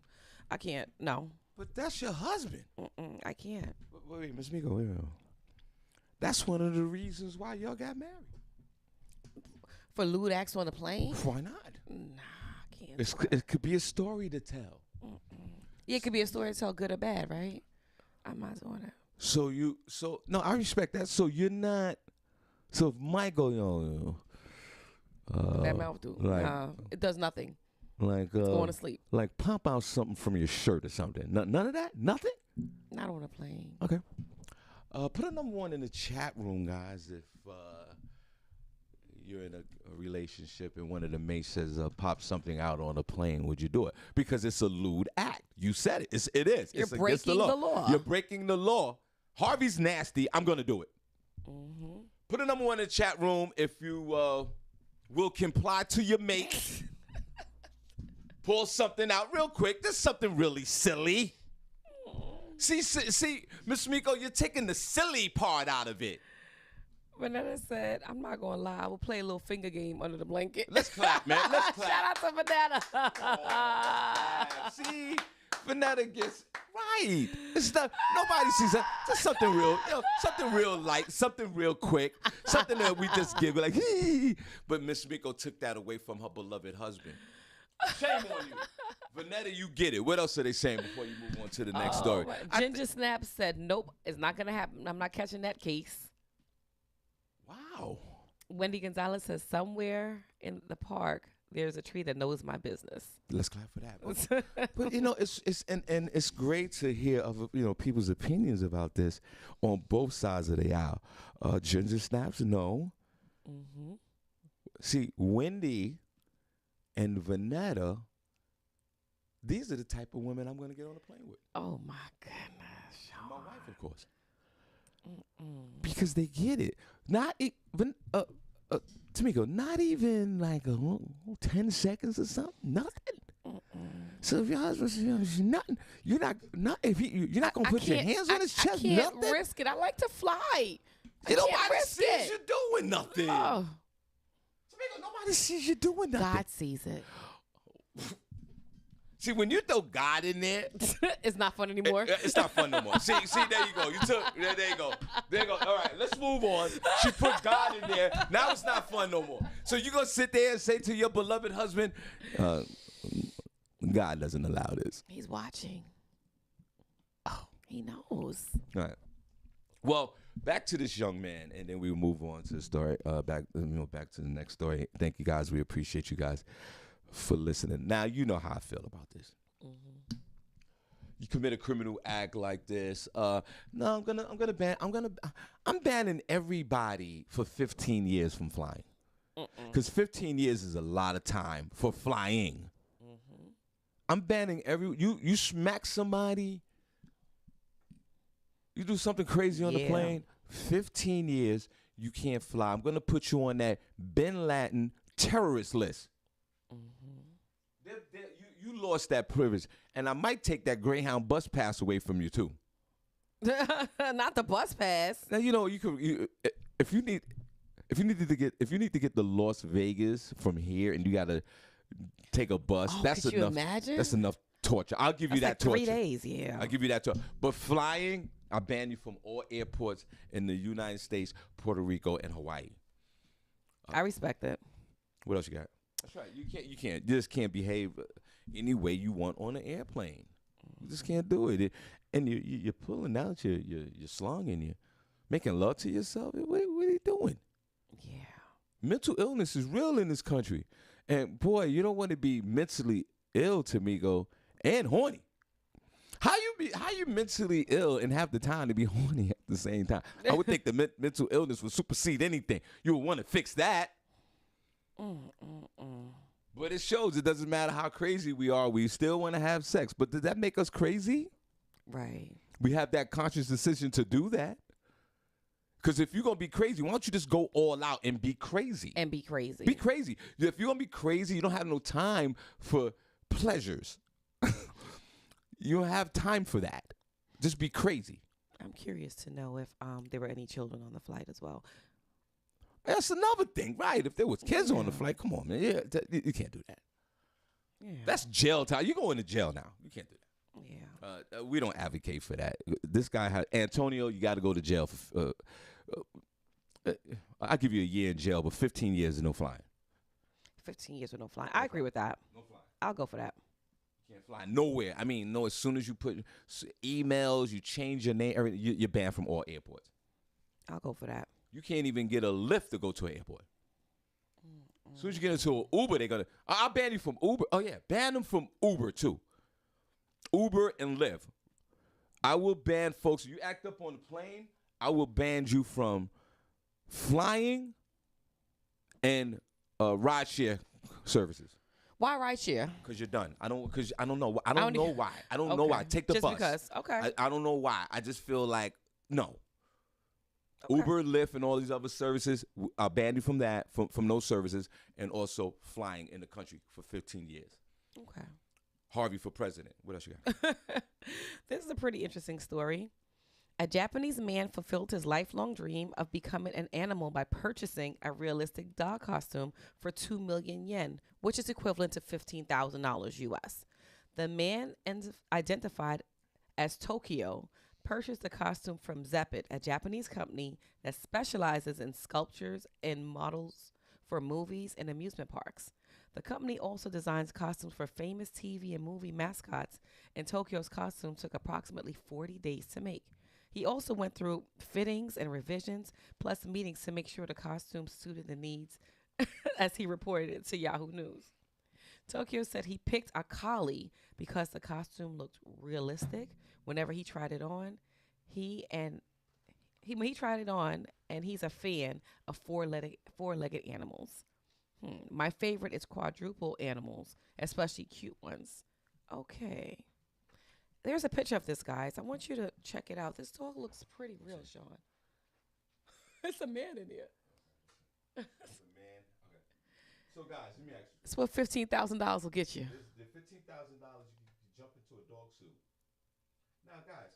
I can't. No.
But that's your husband.
I can't.
Wait, Miss Miko, wait. That's one of the reasons why y'all got married.
For lewd acts on the plane?
Why not?
Nah, I can't.
It could be a story to tell.
Yeah, it could be a story to tell, good or bad, right? I'm not doing that.
No, I respect that. So you're not. So if Michael,
That mouth do. It does nothing.
Like
It's going to sleep.
Like pop out something from your shirt or something. None of that. Nothing.
Not on a plane.
Okay. Put a number 1 in the chat room, guys. If you're in a relationship and one of the mates says pop something out on a plane, would you do it? Because it's a lewd act. You said it. It is.
You're
it's
breaking the law.
You're breaking the law. Harvey's nasty. I'm gonna do it.
Mm-hmm.
Put a number 1 in the chat room if you will comply to your mate. Pull something out real quick. There's something really silly. See, Miss Miko, you're taking the silly part out of it.
Vanetta said, I'm not going to lie. I will play a little finger game under the blanket.
Let's clap, man. Let's clap.
Shout out to Vanetta.
See, Vanetta gets right. It's not, nobody sees that. Just something real, something real light, something real quick, something that we just give like, hee. But Miss Miko took that away from her beloved husband. Shame on you. Vanetta, you get it. What else are they saying before you move on to the next story?
Ginger Snap said, nope, it's not going to happen. I'm not catching that case.
Wow.
Wendy Gonzalez says, somewhere in the park, there's a tree that knows my business.
Let's clap for that. But it's great to hear of people's opinions about this on both sides of the aisle. Ginger Snaps, no.
Mm-hmm.
See, Wendy and Vanetta, these are the type of women I'm going to get on a plane with.
Oh, my goodness.
My wife, of course. Because they get it. Not even, Tamiko, not even like 10 seconds or something. Nothing. So if your husband says nothing, you're not going to put your hands on his chest.
I can't
nothing.
risk it. I like to fly.
Nobody sees you doing nothing.
Oh.
Tamiko, nobody sees you doing nothing.
God sees it.
See, when you throw God in there,
it's not fun anymore.
It's not fun no more. See, there you go. There you go. All right, let's move on. She put God in there. Now it's not fun no more. So you're going to sit there and say to your beloved husband, God doesn't allow this.
He's watching. Oh, he knows.
All right. Well, back to this young man, and then we'll move on to the story. Back to the next story. Thank you guys. We appreciate you guys for listening. Now you know how I feel about this. Mm-hmm. You commit a criminal act like this. No, I'm banning everybody for 15 years from flying. Because 15 years is a lot of time for flying. Mm-hmm. I'm banning you smack somebody, you do something crazy on the plane, 15 years, you can't fly. I'm going to put you on that Bin Laden terrorist list. You lost that privilege, and I might take that Greyhound bus pass away from you too.
Not the bus pass.
Now if you need to get the Las Vegas from here, and you got to take a bus. That's
could
enough.
You imagine?
That's enough torture. I'll give you that
like
torture.
3 days, yeah.
I'll give you that torture. But flying, I ban you from all airports in the United States, Puerto Rico, and Hawaii.
I respect it.
What else you got? That's right. You just can't behave any way you want on an airplane. You just can't do it. And you're pulling out your slung and you're making love to yourself. What are you doing?
Yeah.
Mental illness is real in this country. And boy, you don't want to be mentally ill, Tamiko, and horny. How you mentally ill and have the time to be horny at the same time? I would think the mental illness would supersede anything. You would want to fix that. But it shows it doesn't matter how crazy we are, we still want to have sex. But does that make us crazy?
Right.
We have that conscious decision to do that. Because if you're going to be crazy, why don't you just go all out and be crazy?
Be crazy.
Be crazy. If you're going to be crazy, you don't have no time for pleasures. You don't have time for that. Just be crazy.
I'm curious to know if there were any children on the flight as well.
That's another thing, right? If there was kids on the flight, come on, man. Yeah, you can't do that.
Yeah.
That's jail time. You're going to jail now. You can't do that.
Yeah.
We don't advocate for that. This guy, Antonio, you got to go to jail I'll give you a year in jail, but 15 years of no flying.
15 years with no flying. I agree with that.
No flying.
I'll go for that.
Can't fly nowhere. I mean, no. As soon as you put emails, you change your name, you're banned from all airports.
I'll go for that.
You can't even get a lift to go to an airport. As soon as you get into an Uber, they're gonna. I'll ban you from Uber. Oh yeah, ban them from Uber too. Uber and Lyft. I will ban folks. You act up on the plane, I will ban you from flying and rideshare services.
Why rideshare?
Because you're done. I don't know. I don't know why. I don't know
Okay.
why. Take the
Just
bus.
because. Okay.
I don't know why. I just feel like no.
Okay.
Uber, Lyft, and all these other services, I'll ban you from that, from those services, and also flying in the country for 15 years.
Okay.
Harvey for president. What else you got?
This is a pretty interesting story. A Japanese man fulfilled his lifelong dream of becoming an animal by purchasing a realistic dog costume for 2 million yen, which is equivalent to $15,000 US. The man identified as Tokyo purchased the costume from Zeppet, a Japanese company that specializes in sculptures and models for movies and amusement parks. The company also designs costumes for famous TV and movie mascots, and Tokyo's costume took approximately 40 days to make. He also went through fittings and revisions, plus meetings to make sure the costume suited the needs, as he reported it to Yahoo News. Tokyo said he picked a collie because the costume looked realistic. Whenever he tried it on, he tried it on, and he's a fan of four-legged animals. My favorite is quadruple animals, especially cute ones. Okay. There's a picture of this, guys. I want you to check it out. This dog looks pretty real, Shawn. It's a man in here.
It's a man. Okay. So guys, let me ask you.
It's what $15,000 will get you.
The $15,000 you jump into a dog suit. Now, guys,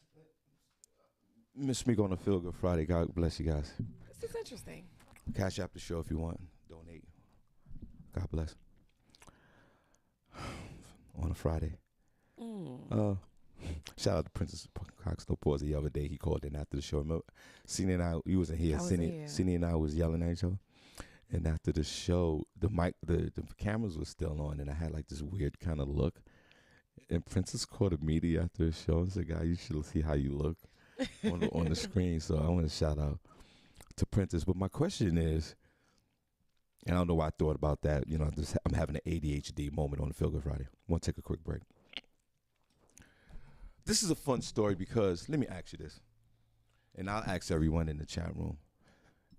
Miss Meek on a Feel Good Friday. God bless you guys.
This is interesting.
Cash App the show if you want. Donate. God bless. On a Friday. Shout out to Princess Cox No Pause the other day. He called in after the show. Remember, Senny and I, you wasn't here. Senny and I was yelling at each other. And after the show, the cameras were still on, and I had like this weird kind of look. And Princess called immediately after the show and said, "Guy, you should see how you look on the screen." So I want to shout out to Princess. But my question is, and I don't know why I thought about that. You know, I'm having an ADHD moment on the Feel Good Friday. I want to take a quick break. This is a fun story because, let me ask you this, and I'll ask everyone in the chat room.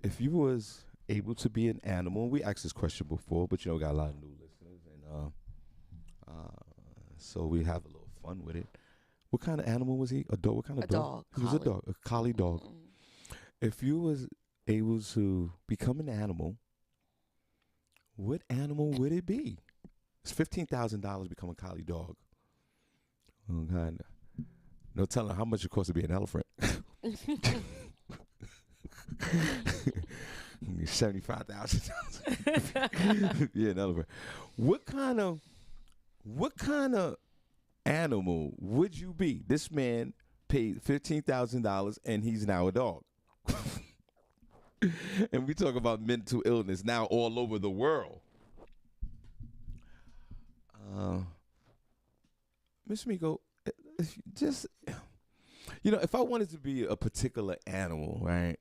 If you was able to be an animal, we asked this question before, but you know, got a lot of new listeners, and so we have a little fun with it. What kind of animal was he? A dog? What kind of dog? He was a dog, a collie dog. If you was able to become an animal, what animal would it be? It's $15,000 become a collie dog. Oh God. No telling how much it costs to be an elephant. $75,000. Yeah, an elephant. What kind of animal would you be? This man paid $15,000 and he's now a dog. And we talk about mental illness now all over the world. Miss Miko, just, you know, if I wanted to be a particular animal, right?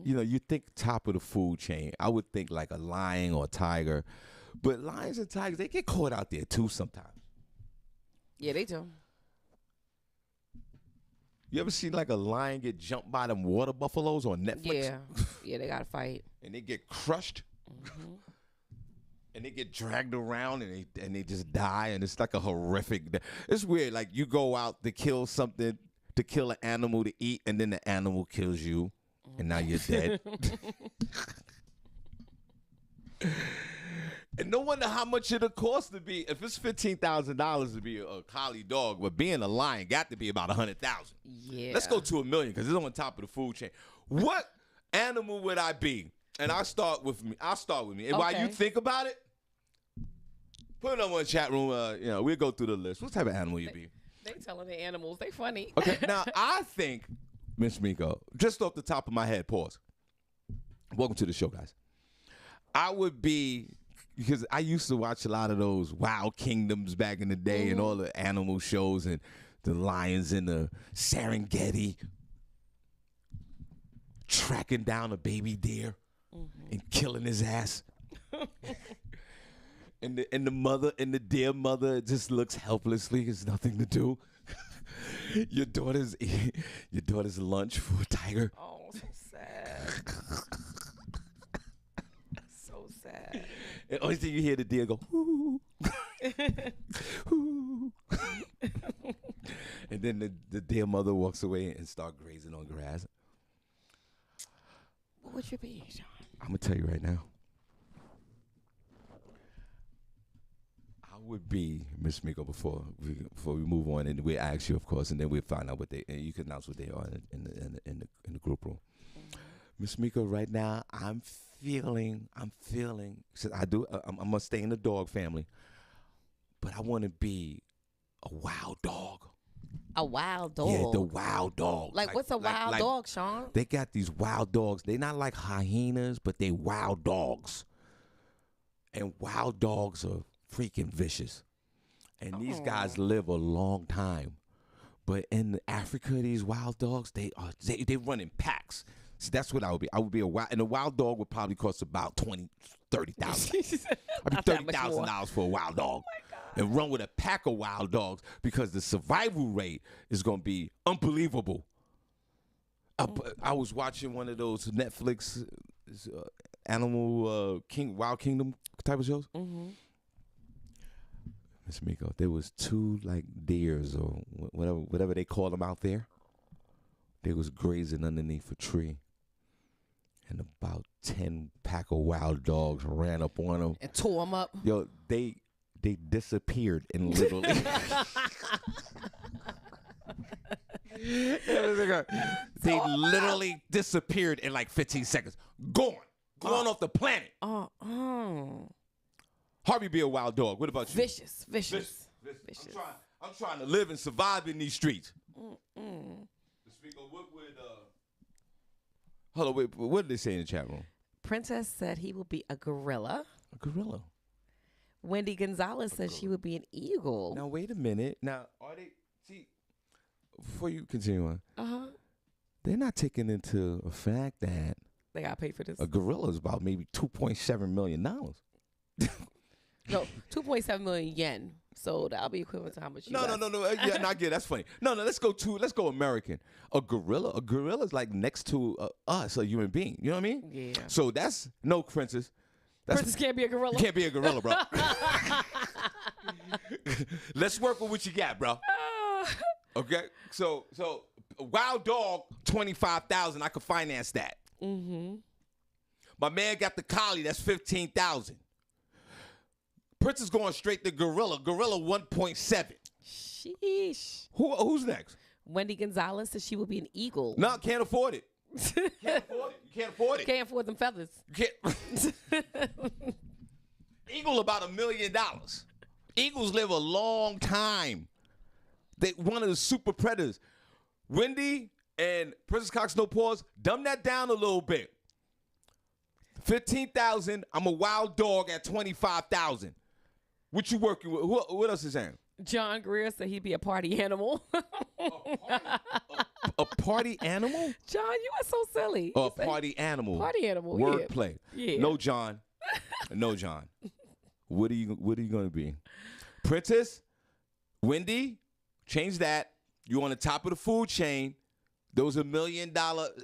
You know, you think top of the food chain. I would think like a lion or a tiger. But lions and tigers, they get caught out there too sometimes.
Yeah, they do.
You ever seen like a lion get jumped by them water buffaloes on Netflix?
Yeah. Yeah, they got to fight.
And they get crushed. And they get dragged around and they just die, and it's like a horrific. It's weird. Like you go out to kill something, to kill an animal to eat, and then the animal kills you, and now you're dead. And no wonder how much it'll cost to be. If it's $15,000 to be a collie dog, but being a lion got to be about $100,000.
Yeah.
Let's go to $1 million because it's on top of the food chain. What animal would I be? And I'll start with me. And while you think about it, put it on the chat room. You know, we'll go through the list. What type of animal you be?
They telling the animals. They funny.
Okay, now I think, Miss Miko, just off the top of my head, pause. welcome to the show, guys. I would be, because I used to watch a lot of those Wild Kingdoms back in the day and all the animal shows and the lions in the Serengeti tracking down a baby deer and killing his ass. and the deer mother just looks helplessly. There's nothing to do. Your daughter's lunch for a tiger.
Oh, so sad. So sad.
And only thing you hear the deer go, "Hoo." Hoo. And then the deer mother walks away and start grazing on grass.
What would you be, Shawn?
I'm gonna tell you right now. I would be Miss Miko before we move on, and we ask you, of course, and then we find out what they, and you can announce what they are in the group room. Miss Miko, right now, I'm feeling. So I'm gonna stay in the dog family, but I want to be a wild dog.
A wild dog?
Yeah, the wild dog.
Like what's a wild dog, Shawn?
They got these wild dogs. They're not like hyenas, but they wild dogs. And wild dogs are freaking vicious. And these guys live a long time. But in Africa, these wild dogs, they run in packs. So that's what I would be. I would be a wild, and a wild dog would probably cost about $30,000. I'd be $30,000 for a wild dog. And run with a pack of wild dogs because the survival rate is going to be unbelievable. I was watching one of those Netflix Wild Kingdom type of shows. Miss Miko, there was two like deers or whatever they call them out there. They was grazing underneath a tree. And about 10 pack of wild dogs ran up on them.
And tore them up.
Yo, they disappeared and literally they literally disappeared in like 15 seconds. Gone off the planet. Harvey be a wild dog. What about you?
Vicious.
I'm trying to live and survive in these streets. Hold on, wait, what did they say in the chat room?
Princess said he will be a gorilla.
A gorilla.
Wendy Gonzalez says she would be an eagle.
Now, wait a minute. Now, before you continue on, they're not taking into a fact that
they got to pay for this.
A gorilla is about maybe $2.7 million.
No, 2.7 million yen. So that'll be equivalent to how much you
No. Yeah, I get it. That's funny. No, let's go American. A gorilla is like next to us, a human being. You know what I mean?
Yeah.
So that's no princess.
Princess can't be a gorilla.
You can't be a gorilla, bro. Let's work with what you got, bro. Okay? So a wild dog, $25,000. I could finance that. My man got the collie. That's $15,000. Princess going straight to gorilla. Gorilla 1.7.
Sheesh.
Who's next?
Wendy Gonzalez says she will be an eagle.
No, can't afford it. Can't afford it. You can't afford it.
Can't afford them feathers.
You can't. Eagle about $1 million. Eagles live a long time. They one of the super predators. Wendy and Princess Cox No Paws, dumb that down a little bit. $15,000. I'm a wild dog at $25,000. What you working with? What else is saying?
John Greer said he'd be a party animal.
A party animal?
John, you are so silly.
A party animal.
Party animal.
Wordplay.
Yeah.
No, John. No, John. What are you going to be? Princess? Wendy? Change that. You on the top of the food chain. Those are $1 million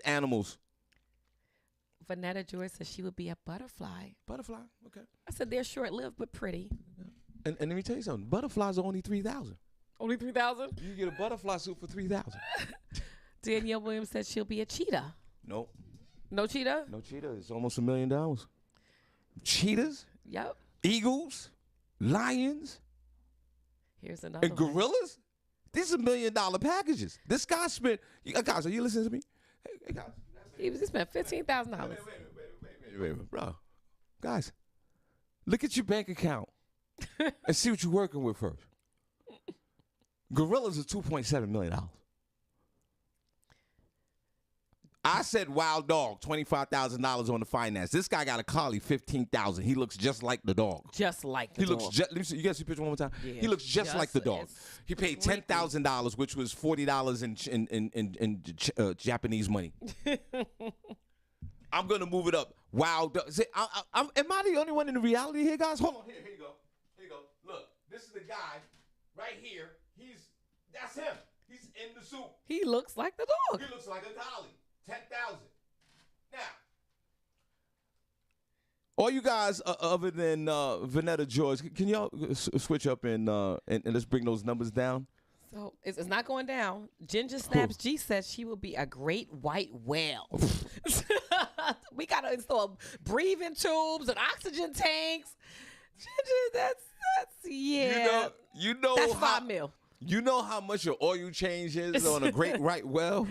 animals.
Vanetta Joyce says she would be a butterfly.
Butterfly? Okay.
I said they're short-lived but pretty.
And let me tell you something. Butterflies are only $3,000.
Only $3,000?
You get a butterfly suit for $3,000.
Danielle Williams said she'll be a cheetah.
Nope.
No cheetah?
No cheetah. It's almost $1 million. Cheetahs?
Yep.
Eagles? Lions?
Here's another
And
one.
gorillas? These are $1 million packages. This guy spent. Guys, are you listening to me? Hey guys.
He spent $15,000.
Wait, bro. Guys, look at your bank account and see what you're working with first. Gorillas are $2.7 million. I said wild dog, $25,000 on the finance. This guy got a collie, $15,000. He looks just like the dog.
Just like the
He
dog.
looks just. You guys see the picture one more time?
Yeah,
He looks just like the dog.
it's
He paid
creepy.
$10,000, which was $40 in Japanese money. I'm gonna move it up. Wild dog. Am I the only one in the reality here, guys? Hold on. Here you go. Here you go. Look, this is the guy right here. That's him. He's in the suit.
He looks like the dog.
He looks like a collie. 10,000. Now, all you guys other than Vanetta George, can y'all switch up and let's bring those numbers down?
So it's not going down. Ginger Snaps G says she will be a great white whale. We gotta install breathing tubes and oxygen tanks. Ginger, that's yeah.
You know
that's
how,
$5 million.
You know how much your oil change is on a great right well?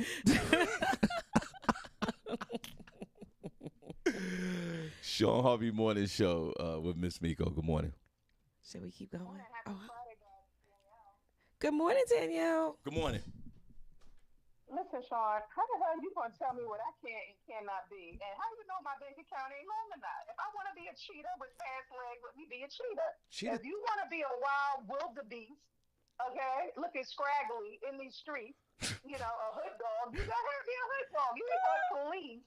Shawn Harvey Morning Show with Miss Miko. Good morning.
Should we keep going? Oh. Good morning, Danielle.
Good morning.
Listen, Shawn, how the hell you gonna tell me what I can and cannot be? And how you know my bank account ain't long enough? If I want to be a cheetah with fast legs, let me be a cheetah. If you want to be a wild wildebeest, okay, looking scraggly in these streets, you know, a hood dog, you gotta be a hood dog. You ain't gonna believe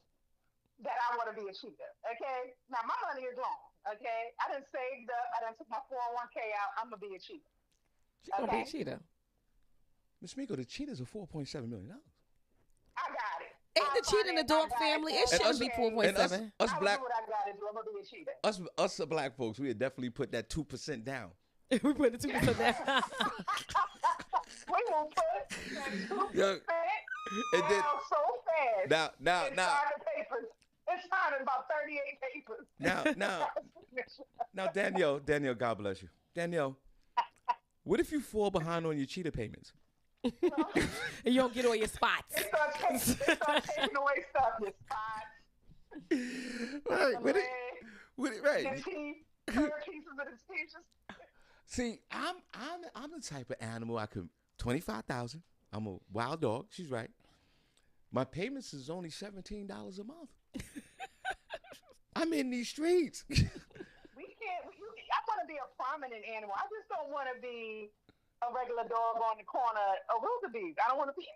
that I want to be a cheetah, okay? Now, my money is long, okay? I done saved up. I done took my 401k out. I'm gonna be a cheetah.
She gonna be a cheetah.
Miss Miko, the cheetahs are $4.7 million.
I got it.
Ain't the cheetah in the dog family? It shouldn't be 4.7.
Us black,
I do what I gotta do. I'm gonna be a cheetah.
us black folks, we would definitely put that 2% down.
We put the 2% down.
We will put that 2%
Yeah. And then-
down so fast.
Now,
It's signing papers. It's signing about 38 papers.
now, Danielle, God bless you. Danielle, what if you fall behind on your cheetah payments?
And you don't get all your spots.
It starts taking away stuff. Your spots,
Right,
the leg,
right.
the teeth, third pieces of the teeth.
See, I'm the type of animal I could $25,000. I'm a wild dog. She's right. My payments is only $17 a month. I'm in these streets.
We can't. I want to be a prominent animal. I just don't want to be a regular dog on the corner, a wildebeest. I don't want to be.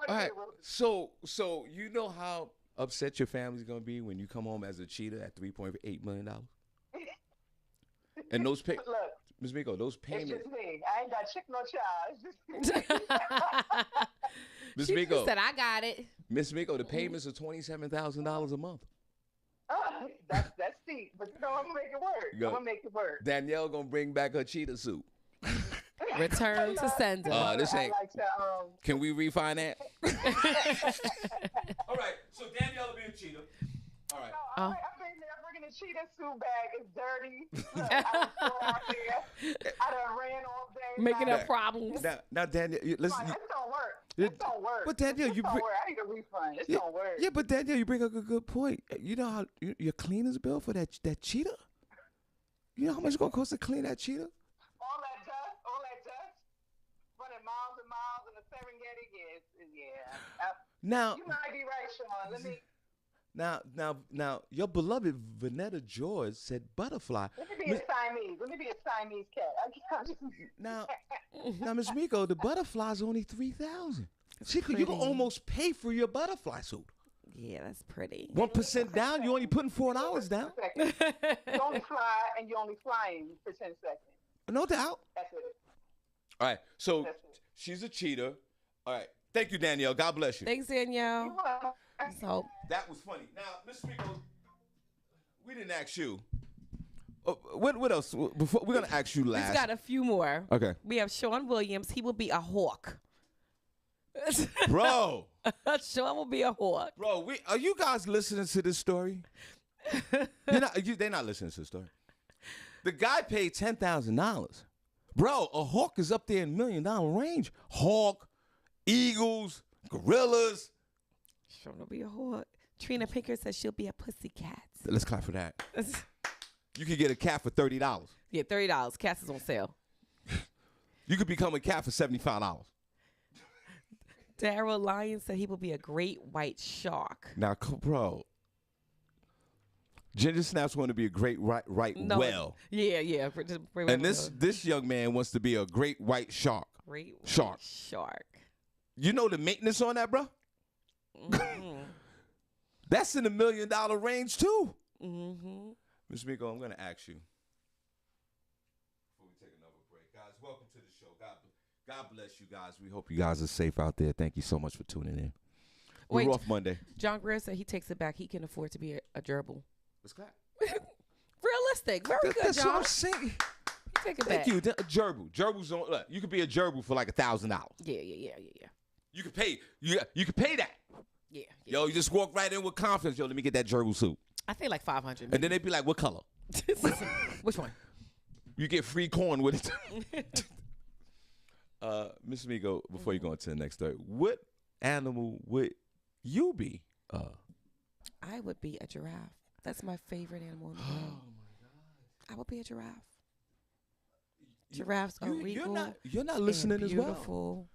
All right. So you know how upset your family's gonna be when you come home as a cheetah at $3.8 million. And those
Look,
Ms. Miko, those
it's
payments.
just me. I ain't got chick no child. It's just
Ms.
She
Miko,
said, I got it.
Miss Miko, the payments are $27,000 a month.
That's steep, but you know I'm gonna make it work.
Go.
I'm gonna make it work.
Danielle gonna bring back her cheetah suit.
Return to sender.
This ain't.
I like to,
Can we refinance? All right. So Danielle will be a cheetah. All right.
I'm bringing the cheetah suit back. It's dirty. Look, I done flew out there. I done ran all day.
Making up problems.
Now Danielle, listen.
This don't work. This don't work.
But Danielle,
This
you
don't
bring.
work. I need a refund. This
Yeah,
don't work.
yeah, but Danielle, you bring up a good point. You know how your cleaners bill for that cheetah? You know how much it's gonna cost to clean that cheetah?
All that dust, running miles and miles in the Serengeti. Yeah.
Now,
You might be right, Shawn. Let
now, your beloved Vanetta George said butterfly.
me be a Siamese. Let me be a Siamese cat.
Now, Miss Miko, the butterfly's only $3,000. You can
pretty.
almost pay for your butterfly suit.
Yeah, that's pretty.
1% down, you only putting $4 down.
You only fly and you're only flying for 10 seconds.
No doubt.
That's it.
All right, so
That's it.
she's a cheetah. All right, thank you, Danielle. God bless you.
Thanks, Danielle.
You want-
So,
That was funny. Now, Miss Miko, we didn't ask you. What else? Before we're gonna ask you
we've
last.
got a few more.
Okay,
We have Shawn Williams. He will be a hawk.
bro.
Shawn will be a hawk.
Bro, are you guys listening to this story? They're not listening to the story. The guy paid $10,000. Bro, a hawk is up there in $1 million range. Hawk, eagles, gorillas.
Shawn will be a hawk. Trina Pinker says she'll be a pussycat.
Let's clap for that. You could get a cat for $30.
Yeah, $30. Cats is on sale.
You could become a cat for $75.
Daryl Lyons said he will be a great white shark.
Now, bro, Ginger Snaps want to be a great whale.
Yeah.
And this young man wants to be a great white shark.
Great white
Shark. You know the maintenance on that, bro?
Mm-hmm.
That's in the $1 million range, too.
Mm-hmm.
Ms. Miko, I'm going to ask you. Before we take another break. Guys, welcome to the show. God bless you guys. We hope you guys are safe out there. Thank you so much for tuning in. We're off Monday.
John Greer said he takes it back. He can afford to be a gerbil.
Let's clap.
Realistic. Very good,
That's
John.
what I'm saying.
Take it
Thank
back.
you. A gerbil. Gerbils on. Look, you could be a gerbil for like $1,000.
Yeah.
You could pay. You could pay that.
Yeah.
Yo, you just walk right in with confidence. Yo, let me get that gerbil suit.
I think like 500.
And then they'd be like, "What color?"
Which one?
You get free corn with it. Miss Migo, before you go into the next story, what animal would you be?
I would be a giraffe. That's my favorite animal in the world. Oh my God! I would be a giraffe. Giraffes are regal.
You're not listening as well.
Beautiful.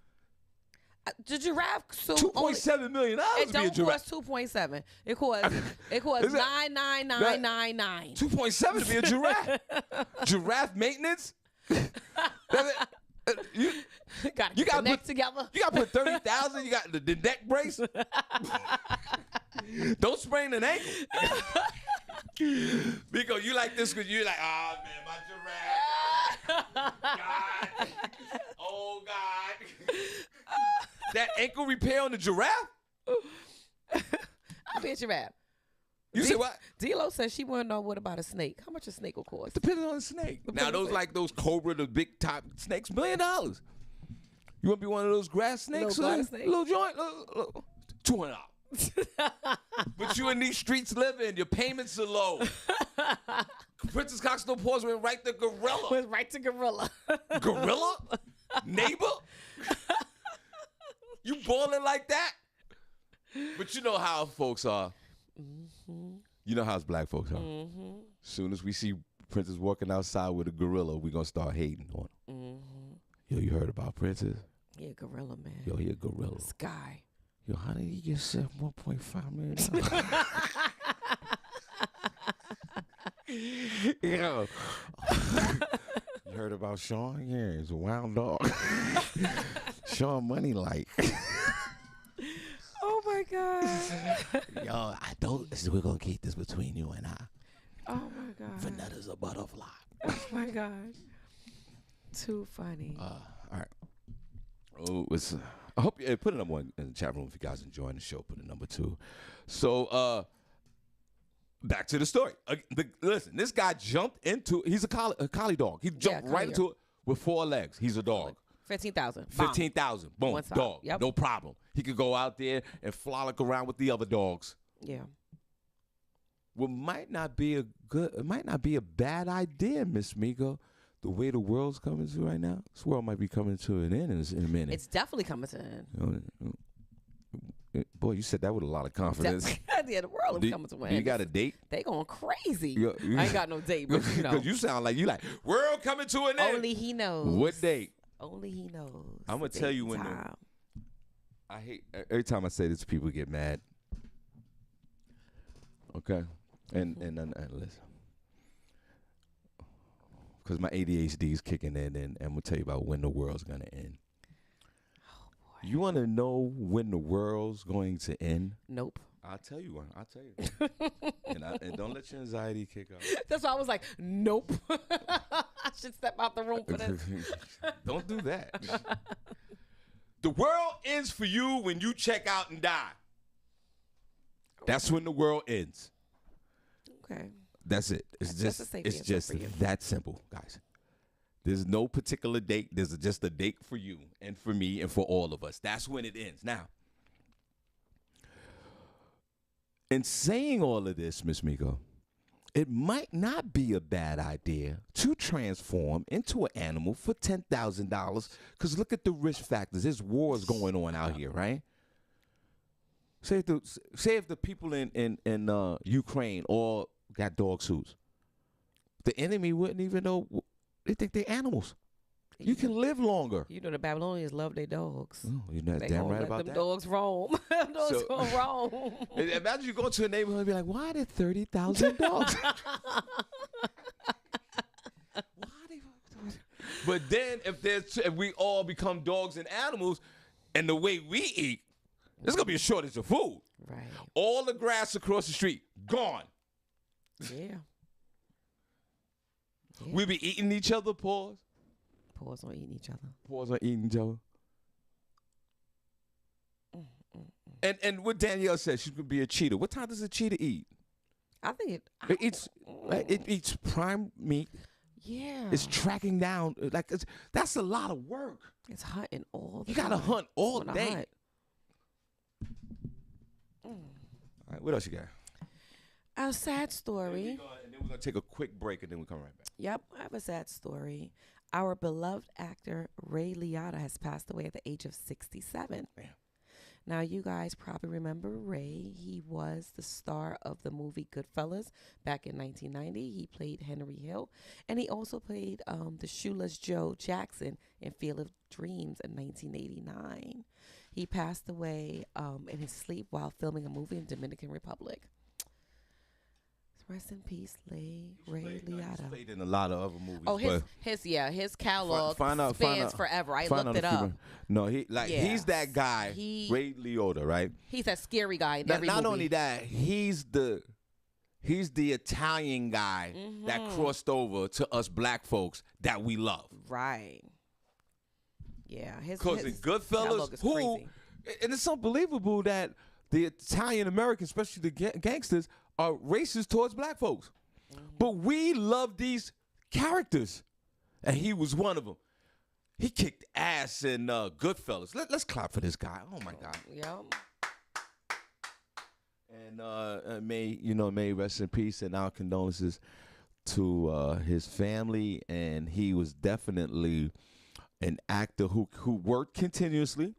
The giraffe suit
$2.7 million.
It don't cost 2.7. It costs 99999.
2.7 to be a giraffe. Giraffe maintenance. You got
neck together.
You got to put 30,000. You got the neck brace. Don't sprain an ankle. Because you like this because you're like, oh man, my giraffe. God. Oh God. That ankle repair on the giraffe?
I'll be a giraffe.
You say what?
D-Lo says she want to know what about a snake. How much a snake will cost?
Depending on the snake. Now, those cobra, the big top snakes, $1 million. You want to be one of those grass snakes? Little joint? $200. But you in these streets living, your payments are low. Princess Cox No Paws went right to gorilla.
Went right to gorilla.
Gorilla? Neighbor? You balling like that? But you know how folks are. Mm-hmm. You know how us black folks are. Mm-hmm. Soon as we see Princess walking outside with a gorilla, we going to start hating on him. Mm-hmm. Yo, you heard about Princess?
Yeah, gorilla, man.
Yo, he a gorilla.
Sky.
Yo, how did he get $1.5 million? Yo. You heard about Shawn? Yeah, he's a wild dog. Shawn Money like.
Oh my God.
Yo, we're going to keep this between you and I.
Oh my God.
Vanetta's a butterfly.
Oh my gosh. Too funny.
All right. Oh, I hope you put a number one in the chat room if you guys enjoying the show. Put a number 2. So, back to the story. Listen, this guy jumped into. He's a collie dog. He jumped right into it with 4 legs. He's a dog.
15,000.
15,000. Boom.
One stop.
Dog.
Yep.
No problem. He could go out there and frolic around with the other dogs.
Yeah.
What might not be a bad idea, Miss Migo. The way the world's coming to right now, this world might be coming to an end in a minute.
It's definitely coming to an end.
Boy, you said that with a lot of confidence.
Yeah, the world is coming to an end.
You got a date?
They going crazy. I ain't got no date, but you know.
Because you sound like world coming to an end.
Only he knows.
What date?
Only he knows.
I'm going to tell you when I hate, every time I say this, people get mad. Okay? And listen. Because my ADHD is kicking in, and I'm going to tell you about when the world's going to end.
Oh, boy.
You want to know when the world's going to end?
Nope.
I'll tell you one. I'll tell you. and don't let your anxiety kick up.
That's why I was like, nope. I should step out the room for this.
Don't do that. The world ends for you when you check out and die. That's when the world ends.
Okay.
That's it. It's just that simple, guys. There's no particular date. There's just a date for you and for me and for all of us. That's when it ends. Now, in saying all of this, Miss Miko, it might not be a bad idea to transform into an animal for $10,000 because look at the risk factors. There's wars going on out here, right? Say if the people in Ukraine all got dog suits, the enemy wouldn't even know. They think they're animals. You can live longer.
You know the Babylonians love their dogs.
Oh, you're not
They
damn
gonna
right
let
about
them
that.
dogs roam. Dogs gonna roam.
Imagine you go to a neighborhood and be like, why are there 30,000 dogs? But then if we all become dogs and animals and the way we eat, there's going to be a shortage of food.
Right.
All the grass across the street, gone.
Yeah.
We be eating each other, pause.
Pause on eating each other.
Pause on eating each other. And what Danielle said, she could be a cheetah. What time does a cheetah eat?
I think
it eats prime meat.
Yeah.
It's tracking down. That's a lot of work.
It's hunting all the
You got to
time.
hunt all
On a
day.
hunt.
All right, what else you got?
A sad story.
And then we're going to take a quick break and then we'll come right back.
Yep, I have a sad story. Our beloved actor Ray Liotta has passed away at the age of 67.
Damn.
Now, you guys probably remember Ray. He was the star of the movie Goodfellas back in 1990. He played Henry Hill, and he also played the shoeless Joe Jackson in Field of Dreams in 1989. He passed away in his sleep while filming a movie in Dominican Republic. Rest in peace, Ray Liotta.
He's played in a lot of other movies.
Oh, his catalog spans forever. I looked it up.
No, he's that guy, Ray Liotta, right?
He's that scary guy in every movie.
Not only that, he's the Italian guy that crossed over to us black folks that we love.
Right. Yeah.
Because in Goodfellas,
crazy.
And it's unbelievable that the Italian Americans, especially the gangsters, are racist towards black folks. But we love these characters. And he was one of them. He kicked ass in Goodfellas. Let's clap for this guy. Oh, my God.
Yep.
And may rest in peace, and our condolences to his family. And he was definitely an actor who worked continuously.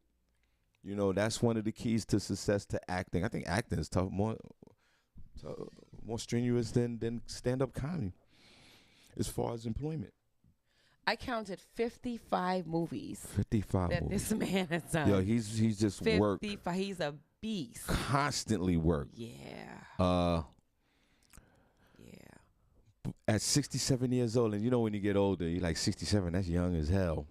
You know, that's one of the keys to success to acting. I think acting is tough, more strenuous than stand-up comedy as far as employment.
I counted 55 movies.
55
that
movies.
this man has done.
Yo, he's just
55.
worked.
He's a beast.
Constantly worked.
Yeah.
At 67 years old, and you know when you get older, you're like 67. That's young as hell.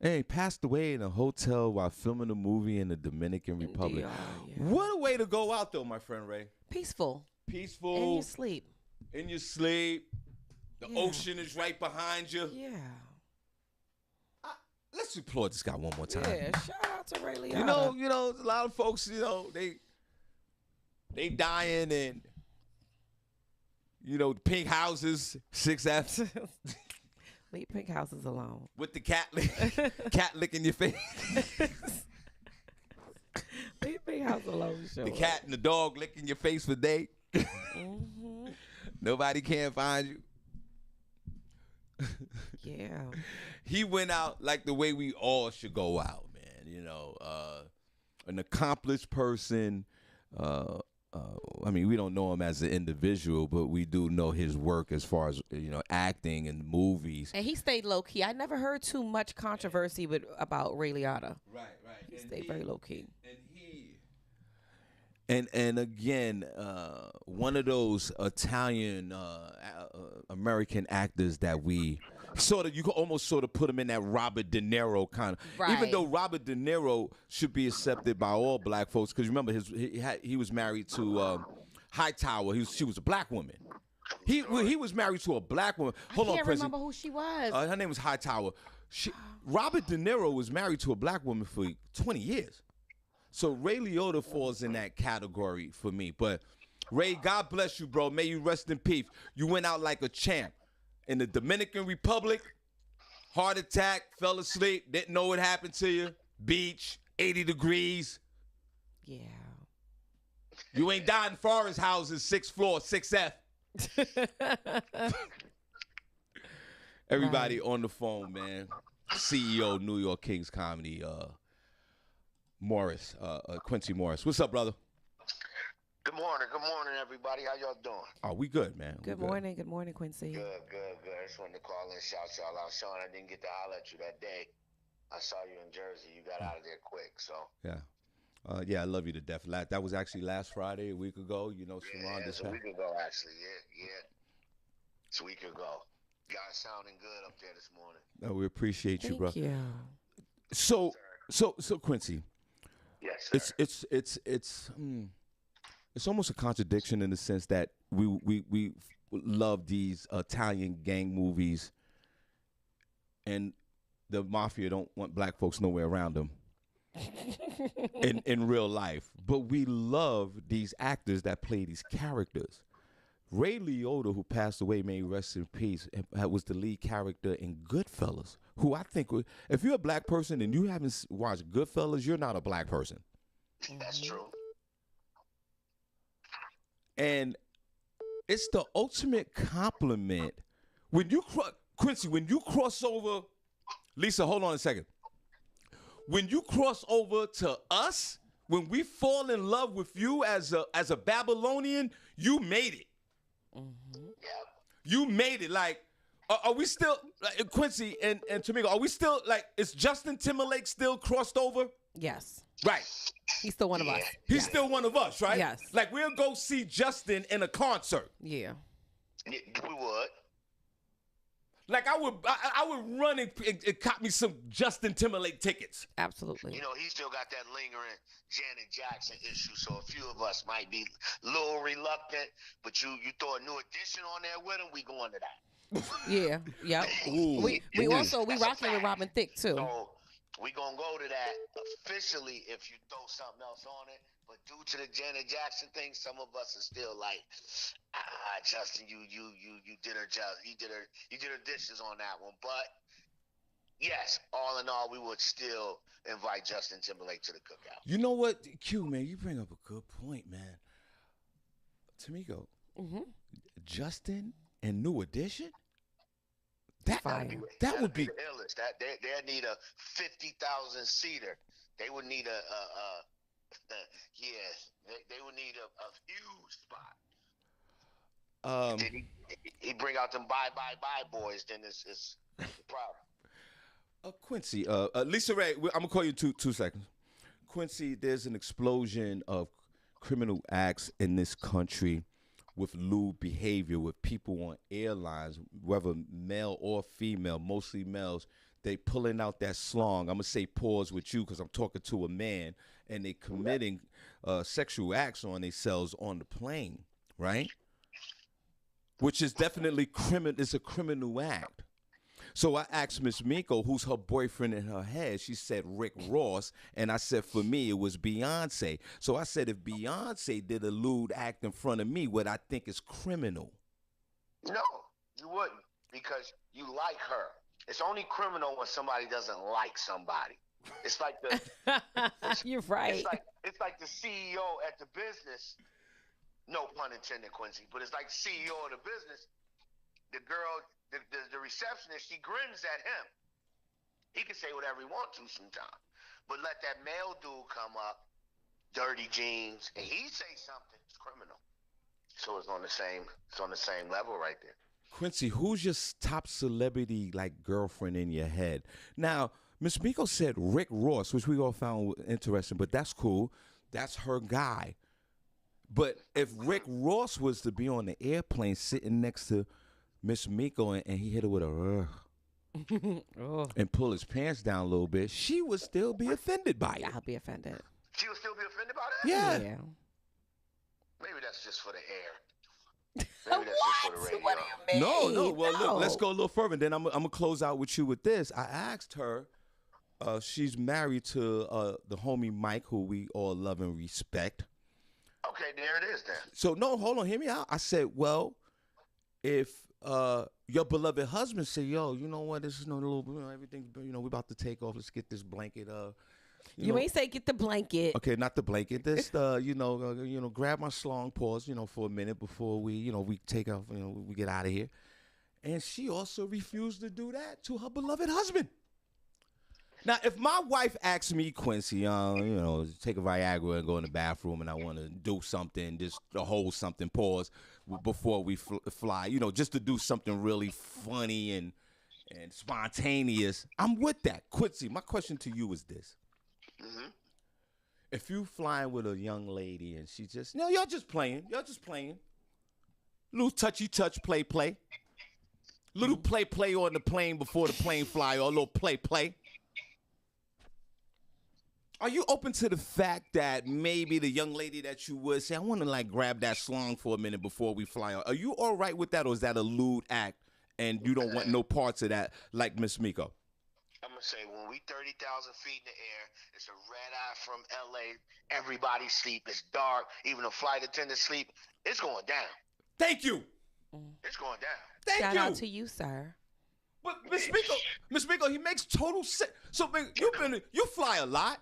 And he passed away in a hotel while filming a movie in the Dominican Republic.
Yeah.
What a way to go out, though, my friend Ray.
Peaceful.
Peaceful.
In your sleep.
In your sleep. The ocean is right behind you.
Yeah.
Let's applaud this guy one more time.
Yeah, shout out to Ray Liotta.
You know, a lot of folks, they dying and, pink houses, 6F.
Leave pink houses alone.
With the cat licking your face.
Leave pink house alone. Sure.
The cat and the dog licking your face for day. Nobody can find you.
Yeah.
He went out like the way we all should go out, man. An accomplished person. We don't know him as an individual, but we do know his work as far as acting and movies.
And he stayed low key. I never heard too much controversy about Ray Liotta.
Right.
He stayed very low key.
And again, one of those Italian American actors that we you could almost put him in that Robert De Niro kind of.
Right.
Even though Robert De Niro should be accepted by all black folks, because remember he was married to Hightower. She was a black woman. He was married to a black woman. Hold on,
I can't remember who she was.
Her name was Hightower. Robert De Niro was married to a black woman for 20 years. So Ray Liotta falls in that category for me. But Ray, God bless you, bro. May you rest in peace. You went out like a champ. In the Dominican Republic, heart attack, fell asleep, didn't know what happened to you. Beach, 80 degrees.
Yeah.
You ain't died in forest houses, 6th floor, 6F. Everybody on the phone, man. CEO, New York Kings Comedy, Morris, Quincy Morris. What's up, brother?
Good morning, everybody. How y'all doing?
Oh, we good, man. We
Good morning, Quincy.
Good. I just wanted to call and shout y'all out. Shawn, I didn't get to holler at you that day. I saw you in Jersey. You got out of there quick, so.
Yeah. Yeah, I love you to death. That was actually last Friday, a week ago. You know,
Yeah,
Sharon.
it's a week ago, actually. Yeah. It's a week ago. You guys sounding good up there this morning.
No, we appreciate you, bro.
Thank you.
So Quincy,
Yes, sir.
it's almost a contradiction in the sense that we love these Italian gang movies, and the mafia don't want black folks nowhere around them in real life. But we love these actors that play these characters. Ray Liotta, who passed away, may he rest in peace, was the lead character in Goodfellas, who I think, if you're a black person and you haven't watched Goodfellas, you're not a black person.
That's true.
And it's the ultimate compliment. When you, Quincy, when you cross over, Lisa, hold on a second. When you cross over to us, when we fall in love with you as a Babylonian, you made it.
Mm-hmm.
Yeah.
You made it. Like, are we still, like, Quincy and Tamika, are we still, like, is Justin Timberlake still crossed over?
Yes.
Right.
He's still one of us.
He's still one of us, right?
Yes.
Like, we'll go see Justin in a concert.
Yeah.
We would.
Like, I would run and cop me some Justin Timberlake tickets.
Absolutely.
You know, he still got that lingering Janet Jackson issue, so a few of us might be a little reluctant, but you throw a new addition on there with him, we going to that.
Yeah. Yep.
Ooh.
We also
That's a
rocking with
fact.
Robin Thicke too.
So we gonna go to that officially if you throw something else on it. But due to the Janet Jackson thing, some of us are still like, Justin, you did her you did her dishes on that one. But yes, all in all, we would still invite Justin Timberlake to the cookout.
You know what, Q, man, you bring up a good point, man. Tamiko, Justin and New Edition? That
That'd
would be
the illest. They need a 50,000 seater. They would need they would need a huge spot. Then he bring out them bye boys. Then it's a problem.
Quincy, Lisa Ray, I'm gonna call you in 2 seconds. Quincy, there's an explosion of criminal acts in this country with lewd behavior, with people on airlines, whether male or female, mostly males. They pulling out that slong. I'm gonna say pause with you because I'm talking to a man, and they committing sexual acts on themselves on the plane, right? Which is definitely criminal. It's a criminal act. So I asked Miss Miko, who's her boyfriend in her head. She said Rick Ross, and I said for me it was Beyonce. So I said if Beyonce did a lewd act in front of me, what I think is criminal.
No, you wouldn't, because you like her. It's only criminal when somebody doesn't like somebody. It's like the
You're right.
it's like the CEO at the business. No pun intended, Quincy, but it's like the CEO of the business. The girl, the receptionist, she grins at him. He can say whatever he wants to sometimes, but let that male dude come up, dirty jeans, and he say something, it's criminal. So it's on the same level right there.
Quincy, who's your top celebrity like girlfriend in your head? Now, Miss Miko said Rick Ross, which we all found interesting, but that's cool. That's her guy. But if Rick Ross was to be on the airplane sitting next to Miss Miko and he hit her with a and pull his pants down a little bit, she would still be offended by it.
I'll be offended.
She would still be offended by that?
Yeah.
Maybe that's just for the air. Maybe that's just for the radio.
What do you mean?
No. Well, look, let's go a little further. Then I'm gonna close out with you with this. I asked her. She's married to the homie Mike, who we all love and respect.
Okay, there it is then.
So no, hold on, hear me out. I said, well, if your beloved husband said, yo, you know what, this is no little, everything's, we're about to take off. Let's get this blanket.
You ain't say get the blanket.
Okay, not the blanket. This, grab my slong, pause, for a minute before we take off, we get out of here. And she also refused to do that to her beloved husband. Now, if my wife asks me, Quincy, take a Viagra and go in the bathroom, and I want to do something, just to hold something, pause before we fly, just to do something really funny and spontaneous, I'm with that. Quincy, my question to you is this.
Mm-hmm.
If you flying with a young lady and she just, y'all just playing. Little touch, play. Little play on the plane before the plane fly, or a little play. Are you open to the fact that maybe the young lady that you would say, I want to like grab that slong for a minute before we fly? Are you all right with that, or is that a lewd act and you don't want no parts of that, like Miss Miko?
I'm going to say, when we 30,000 feet in the air, it's a red eye from L.A., everybody sleep, it's dark, even the flight attendants sleep, it's going down.
Thank you.
It's going down.
Thank
Shout
you.
out to you, sir.
But Miss Miko, he makes total sense. So you fly a lot.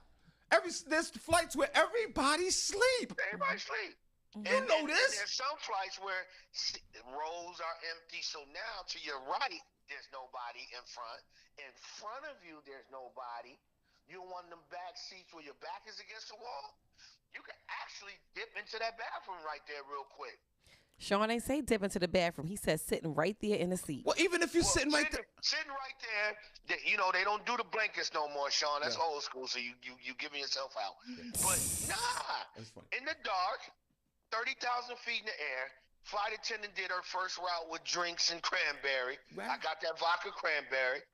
There's flights where everybody sleep.
Everybody sleep.
You know this.
And there's some flights where rows are empty, so now to your right, there's nobody in front. In front of you, there's nobody. You want them back seats where your back is against the wall? You can actually dip into that bathroom right there real quick.
Shawn ain't say dip into the bathroom. He said sitting right there in the seat.
Well, even if you're sitting right there.
Sitting right there, they don't do the blankets no more, Shawn. That's old school, so you giving yourself out. But in the dark, 30,000 feet in the air, flight attendant did her first route with drinks and cranberry. Right. I got that vodka cranberry.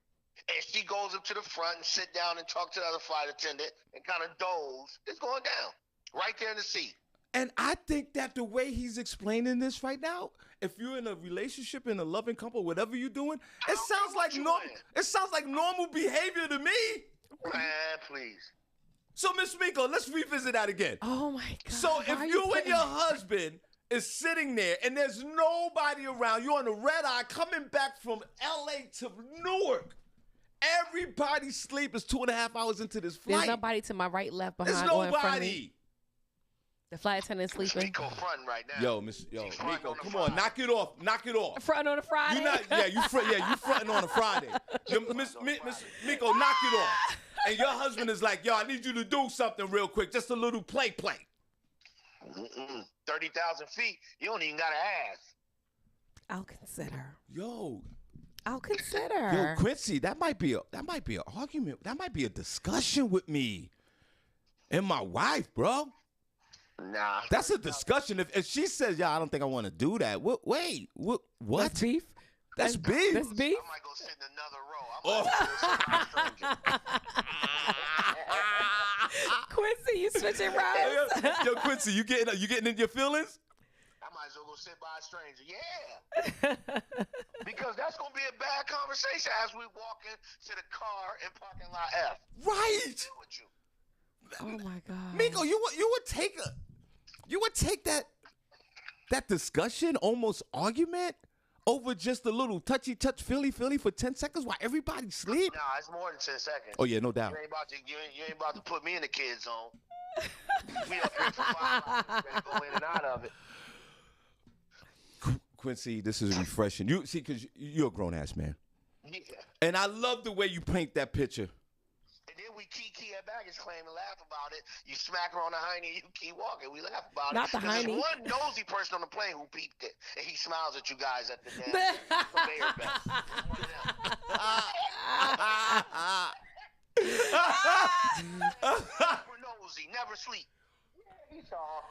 And she goes up to the front and sit down and talk to the other flight attendant and kind of doze. It's going down right there in the seat.
And I think that the way he's explaining this right now, if you're in a relationship, in a loving couple, whatever you're doing, it sounds like normal behavior to me.
Man, please.
So, Miss Miko, let's revisit that again.
Oh my God.
So if you and your husband is sitting there and there's nobody around, you're on a red eye coming back from LA to Newark. Everybody sleep. It's 2.5 hours into this flight.
There's nobody to my right, left, behind,
There's
or in front of
nobody.
me. The flight attendant sleeping.
Miko fronting right now.
Yo, Miko, come on, knock it off.
Front on a Friday.
You fronting on a Friday. Miss Miko, knock it off. And your husband is like, yo, I need you to do something real quick, just a little play.
30,000 feet, you don't even got to ask.
I'll consider.
Yo, Quincy, that might be an argument. That might be a discussion with me and my wife, bro.
Nah.
That's a discussion. If she says, I don't think I want to do that. What?
That's beef?
That's beef?
That's beef?
I might go sit in another row.
Quincy, you switching routes?
Yo, Quincy, you getting in your feelings?
I might as well go sit by a stranger. Yeah. Because that's going to be a bad conversation as we walk into the car in parking lot F.
Right.
Oh my God.
Miko, you would take that discussion, almost argument, over just a little touchy feely for 10 seconds while everybody sleep?
Nah, it's more than 10 seconds.
Oh yeah, no doubt.
You ain't about to put me in the kid zone. We up here for 5 hours, go in and out of it.
Quincy, this is refreshing. You see, because you're a grown ass man.
Yeah.
And I love the way you paint that picture.
And then we key at baggage claim and laugh about it. You smack her on the hiney, you keep walking. We laugh about
Not
it.
the hiney.
There's one nosy person on the plane who peeped it, and he smiles at you guys at the damn conveyor belt. Never nosy, never sleep. Yeah, he saw.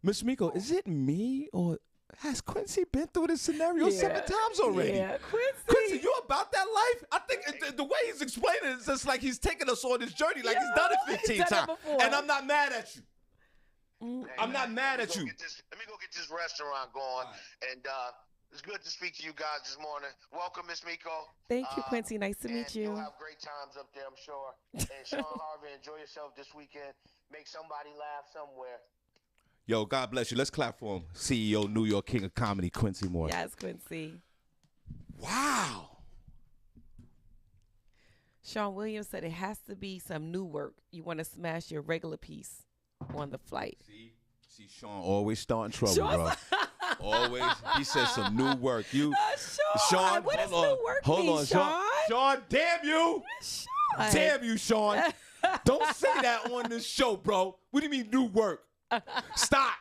Miss Miko, is it me or has Quincy been through this scenario 7 times already?
Yeah,
Quincy, you about that life? I think the way he's explaining it is just like he's taking us on this journey, like he's done it 15 times. And I'm not mad at you. I'm not mad at you.
Let me go get this restaurant going. And it's good to speak to you guys this morning. Welcome, Miss Miko.
Thank you, Quincy. Nice to meet you.
You'll have great times up there, I'm sure. And Shawn Harvey, enjoy yourself this weekend. Make somebody laugh somewhere.
Yo, God bless you. Let's clap for him. CEO, New York King of Comedy, Quincy Moore.
Yes, Quincy.
Wow.
Shawn Williams said it has to be some new work. You want to smash your regular piece on the flight.
See, Shawn always starting trouble, bro. Always. He says some new work.
Shawn, what does new work mean, Shawn?
Shawn, damn you.
Shawn.
Damn you, Shawn. Don't say that on this show, bro. What do you mean new work? Stop.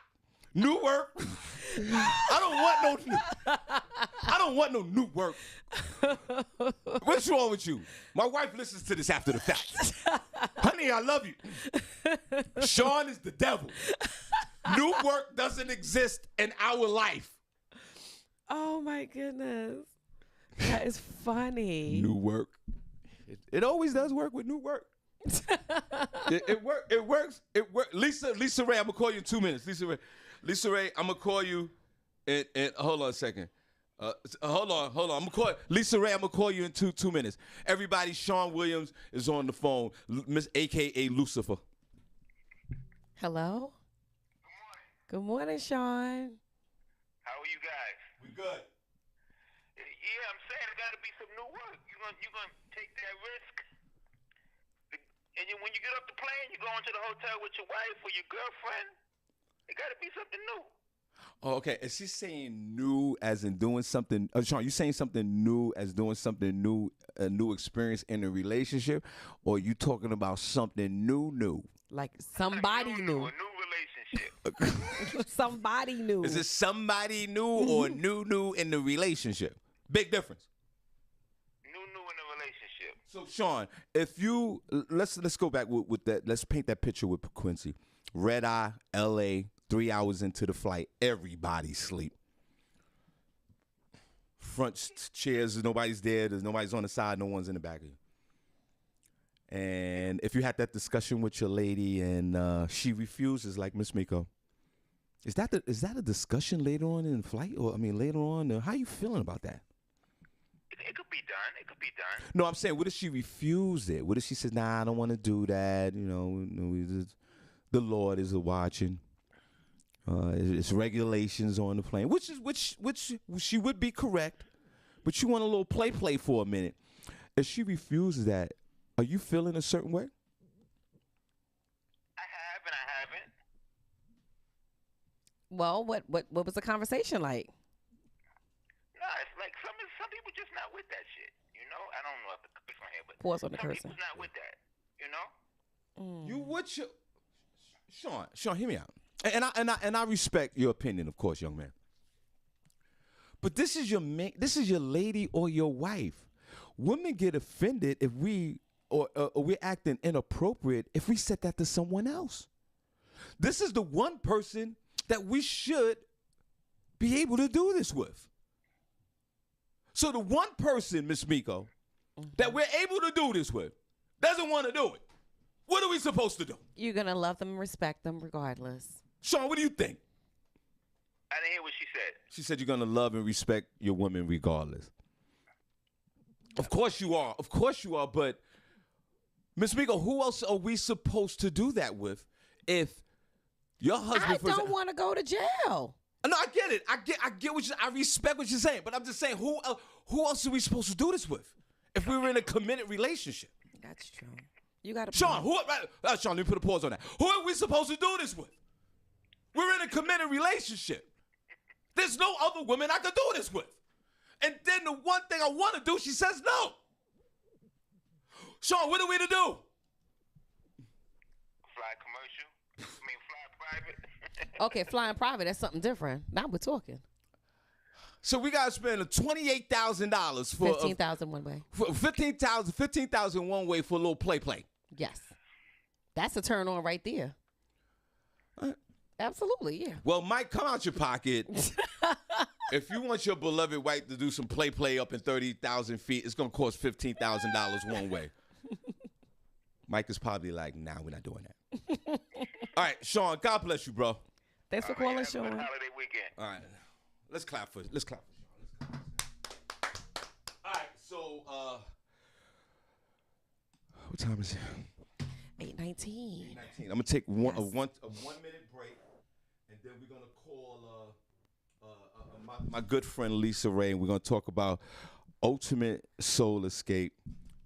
New work? I don't want no new work. What's wrong with you? My wife listens to this after the fact. Honey, I love you. Shawn is the devil. New work doesn't exist in our life.
Oh my goodness. That is funny.
New work. It always does work with new work. It works. Lisa Ray, I'm gonna call you in 2 minutes. Lisa Ray, I'm gonna call you and hold on a second. Hold on. I'm gonna call Lisa Ray. I'm gonna call you in 2 minutes. Everybody, Shawn Williams is on the phone. Miss AKA Lucifer.
Hello. Good morning, Shawn.
How are you guys?
We good.
Yeah, I'm saying it got to be some new work. You gonna take that risk, and when you get off the plane, you go into the hotel with your wife or your girlfriend. It got to be something new.
Oh, okay. Is she saying new as in doing something? Shawn, you saying something new as doing something new, a new experience in a relationship, or you talking about something new?
Like somebody new.
A new relationship.
Somebody new.
Is it somebody new or new in the relationship? Big difference.
New in a relationship.
So Shawn, if you let's go back with that. Let's paint that picture with Quincy. Red Eye, L.A. 3 hours into the flight, everybody sleep. Front chairs, nobody's there. There's nobody's on the side. No one's in the back of you. And if you had that discussion with your lady and she refuses, like Miss Miko, is that a discussion later on in the flight, or I mean later on? How you feeling about that?
It could be done. It could be done.
No, I'm saying, what if she refused it? What if she says, "Nah, I don't want to do that"? The Lord is watching. It's regulations on the plane, which she would be correct, but you want a little play for a minute. If she refuses that, are you feeling a certain way?
I have and I haven't.
Well, what was the conversation like?
No, it's like some people just not with that shit. You know, I don't know if the curse on here, but
Pause on the
some
cursing.
people's not with that. You know.
You would you, Shawn, hear me out. And I respect your opinion, of course, young man. But this is your lady or your wife. Women get offended if we're acting inappropriate if we set that to someone else. This is the one person that we should be able to do this with. So the one person, Miss Miko, that we're able to do this with doesn't want to do it. What are we supposed to do?
You're going to love them and respect them regardless.
Shawn, what do you think?
I didn't hear what she said.
She said you're going to love and respect your women regardless. Of course you are. Of course you are. But, Miss Miko, who else are we supposed to do that with if your husband...
I don't want to go to jail.
No, I get it. I get what I respect what you're saying. But I'm just saying, who else are we supposed to do this with if we were in a committed relationship?
That's true. You got to...
Shawn, Shawn, let me put a pause on that. Who are we supposed to do this with? We're in a committed relationship. There's no other woman I could do this with. And then the one thing I want to do, she says no. Shawn, what are we to do?
Fly commercial? Fly private?
Okay, flying private, that's something different. Now we're talking.
So we got to spend $28,000 for...
$15,000 one way.
$15,000 one way for a little play.
Yes. That's a turn on right there. Absolutely, yeah.
Well, Mike, come out your pocket. If you want your beloved wife to do some play up in 30,000 feet, it's going to cost $15,000 one way. Mike is probably like, nah, we're not doing that. All right, Shawn, God bless you, bro.
Thanks for calling, Shawn.
Holiday weekend.
All right, let's clap for Shawn. All right, so what time is it?
8:19.
I'm gonna take a 1 minute break, and then we're gonna call my good friend Lisa Ray, and we're gonna talk about Ultimate Soul Escape,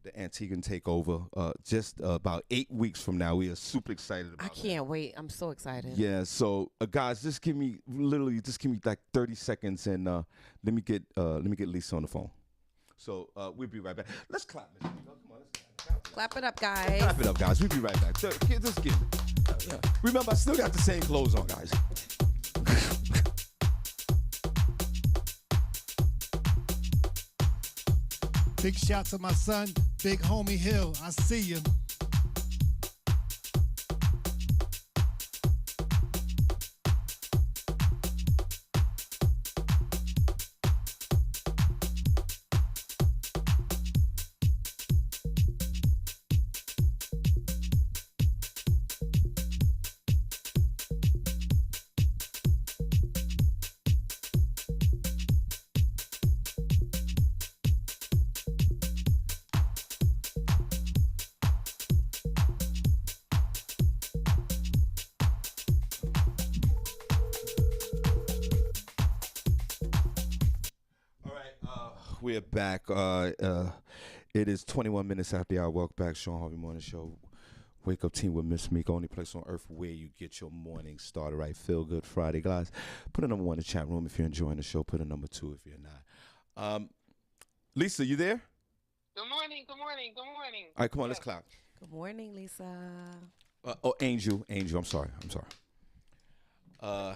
the Antiguan Takeover. Just about 8 weeks from now. We are super excited about it.
I can't wait. I'm so excited.
Yeah, so guys, just give me like 30 seconds, and let me get Lisa on the phone. So we'll be right back. Let's clap, Miss Miko. Come on, let's
Clap it up, guys.
clap it up, guys. We'll be right back. So, just get remember, I still got the same clothes on, guys.
Big shout to my son, Big Homie Hill. I see you.
We're back. It is 21 minutes after the hour. Welcome back, Shawn Harvey Morning Show. Wake Up Team with Miss Meek, only place on earth where you get your morning started right. Feel Good Friday, guys. Put a number 1 in the chat room if you're enjoying the show. Put a number 2 if you're not. Lisa, you there?
Good morning. Good morning. Good morning.
All right, come on, let's clap.
Good morning, Lisa.
Angel. I'm sorry.
My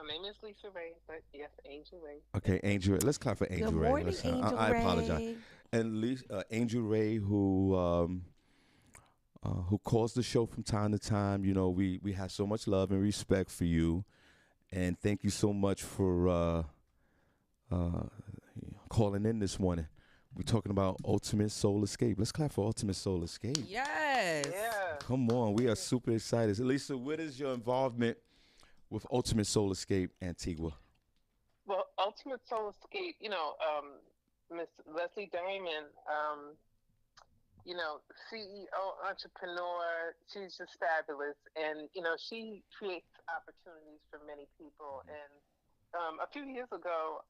name is Lisa Ray, but yes, Angel Ray.
Okay, Angel. Let's clap for Angel
Good
Ray.
morning, Angel
I
Ray.
apologize. And Lisa, Angel Ray, who calls the show from time to time. You know, we have so much love and respect for you, and thank you so much for calling in this morning. We're talking about Ultimate Soul Escape. Let's clap for Ultimate Soul Escape.
Yes.
Yeah.
Come on, we are super excited. Lisa, what is your involvement with Ultimate Soul Escape Antigua?
Well, Ultimate Soul Escape, Miss Leslie Diamond, CEO, entrepreneur, she's just fabulous. And, she creates opportunities for many people. And a few years ago,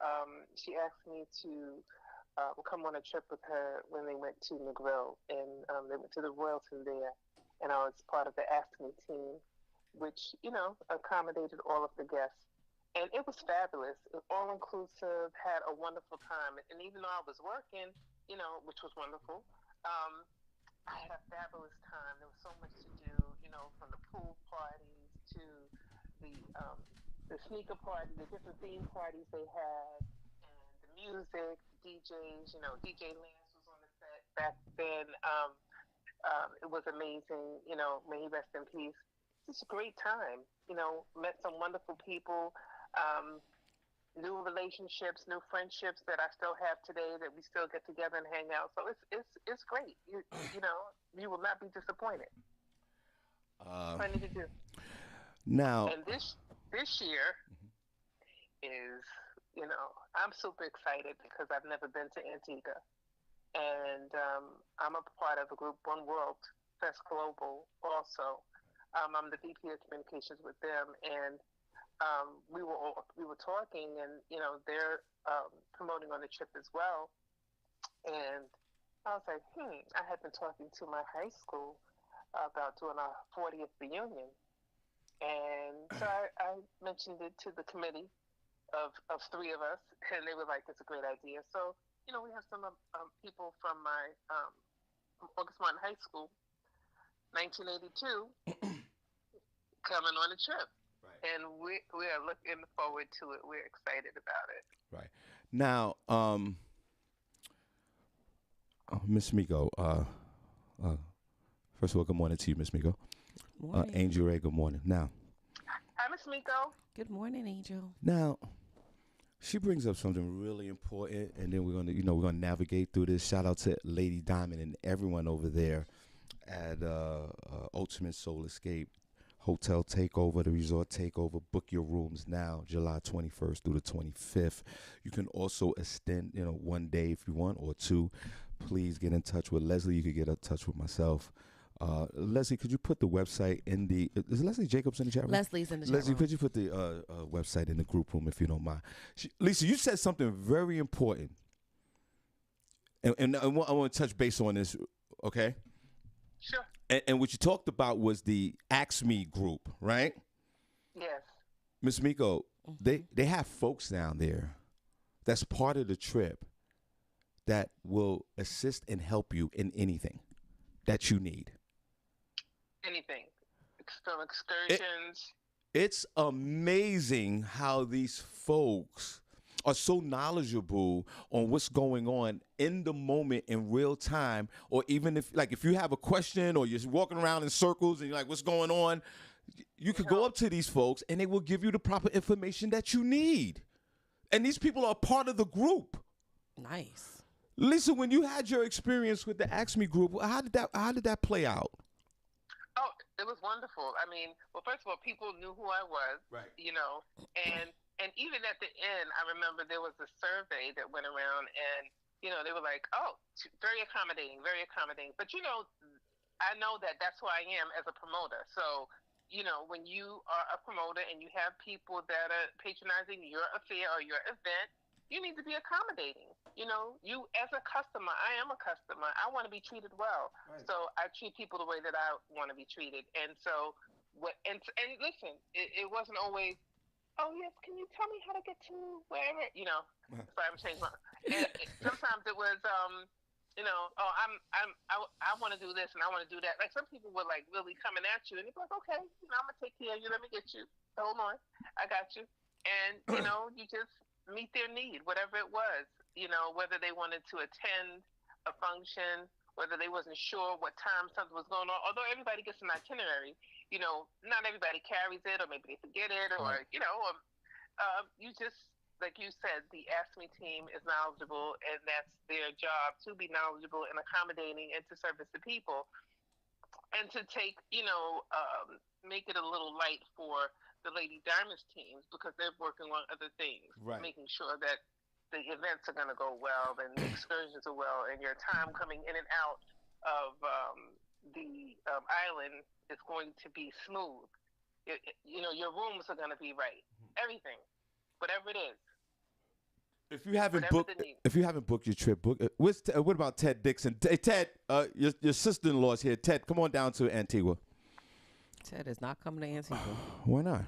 she asked me to come on a trip with her when they went to Negril. And they went to the Royalton there. And I was part of the Ask Me team, which, accommodated all of the guests. And it was fabulous. It was all-inclusive, had a wonderful time. And even though I was working, which was wonderful, I had a fabulous time. There was so much to do, from the pool parties to the sneaker party, the different theme parties they had, and the music, the DJs, DJ Lance was on the set back then. It was amazing, may he rest in peace. It's a great time, met some wonderful people, new relationships, new friendships that I still have today that we still get together and hang out. So it's great. You will not be disappointed. Plenty to do.
Now,
And this year is, I'm super excited because I've never been to Antigua. And I'm a part of the group One World Fest Global also. I'm the VP of Communications with them, and we were talking, and they're promoting on the trip as well. And I was like, I had been talking to my high school about doing our 40th reunion, and so I mentioned it to the committee of 3 of us, and they were like, "It's a great idea." So we have some people from my August Martin High School, 1982. Coming on a trip, right. And we are looking forward to it. We're excited about it.
Right now, Miss Miko. First of all, good morning to you, Miss Miko.
Morning.
Angel Ray, good morning. Now,
hi, Miss Miko.
Good morning, Angel.
Now, she brings up something really important, and then we're gonna navigate through this. Shout out to Lady Diamond and everyone over there at Ultimate Soul Escape. Hotel takeover, the resort takeover. Book your rooms now, July 21st through the 25th. You can also extend, 1 day if you want, or 2. Please get in touch with Leslie. You could get in touch with myself. Leslie, could you put the website in the? Is Leslie Jacobs in the chat room?
Leslie's in the chat
Leslie,
room.
could you put the website in the group room if you don't mind? Lisa, you said something very important, and I want to touch base on this. Okay.
Sure.
And what you talked about was the Ask Me group, right?
Yes.
Miss Miko, they have folks down there that's part of the trip that will assist and help you in anything that you need.
Anything. From excursions.
It's amazing how these folks are so knowledgeable on what's going on in the moment in real time, or even if you have a question or you're walking around in circles and you're like, what's going on? You could go up to these folks and they will give you the proper information that you need. And these people are part of the group.
Nice.
Lisa, when you had your experience with the Ask Me group, how did that play out?
Oh, it was wonderful. I mean, well, first of all, people knew who I was,
right?
And even at the end, I remember there was a survey that went around, and they were like, "Oh, very accommodating, very accommodating." But I know that that's who I am as a promoter. So, when you are a promoter and you have people that are patronizing your affair or your event, you need to be accommodating. You as a customer, I am a customer. I want to be treated well. Right. So I treat people the way that I want to be treated. And so, and listen, it wasn't always, oh yes, can you tell me how to get to wherever? Sorry, I'm changing my. And sometimes it was, I want to do this and I want to do that. Like some people were like really coming at you, and you're like, okay, I'm gonna take care of you. Let me get you. Hold on, I got you. And you just meet their need, whatever it was. Whether they wanted to attend a function, whether they wasn't sure what time something was going on. Although everybody gets an itinerary, not everybody carries it, or maybe they forget it, or you just, like you said, the Ask Me team is knowledgeable, and that's their job, to be knowledgeable and accommodating and to service the people, and to take, make it a little light for the Lady Diamonds teams, because they're working on other things, right. Making sure that the events are going to go well and the excursions are well, and your time coming in and out of the island is going to be smooth. Your rooms are going to be right. Everything, whatever it is.
If you haven't booked your trip, book. What about Ted Dixon? Hey, Ted, your sister-in-law's here. Ted, come on down to Antigua.
Ted is not coming to Antigua.
Why not?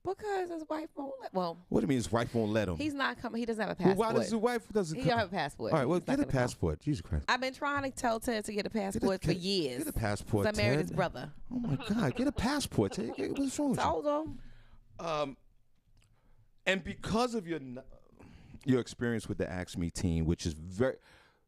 Because his wife won't let. Well,
what do you mean his wife won't let him?
He's not coming. He doesn't have a passport.
Well, why does his wife doesn't?
He don't have a passport.
All right, well, get a passport. Jesus Christ!
I've been trying to tell Ted to get a passport for years.
Get a passport.
I married his brother.
Oh my God! Get a passport. Ted. What's wrong with you?
Told him.
And because of your experience with the Ask Me team, which is very,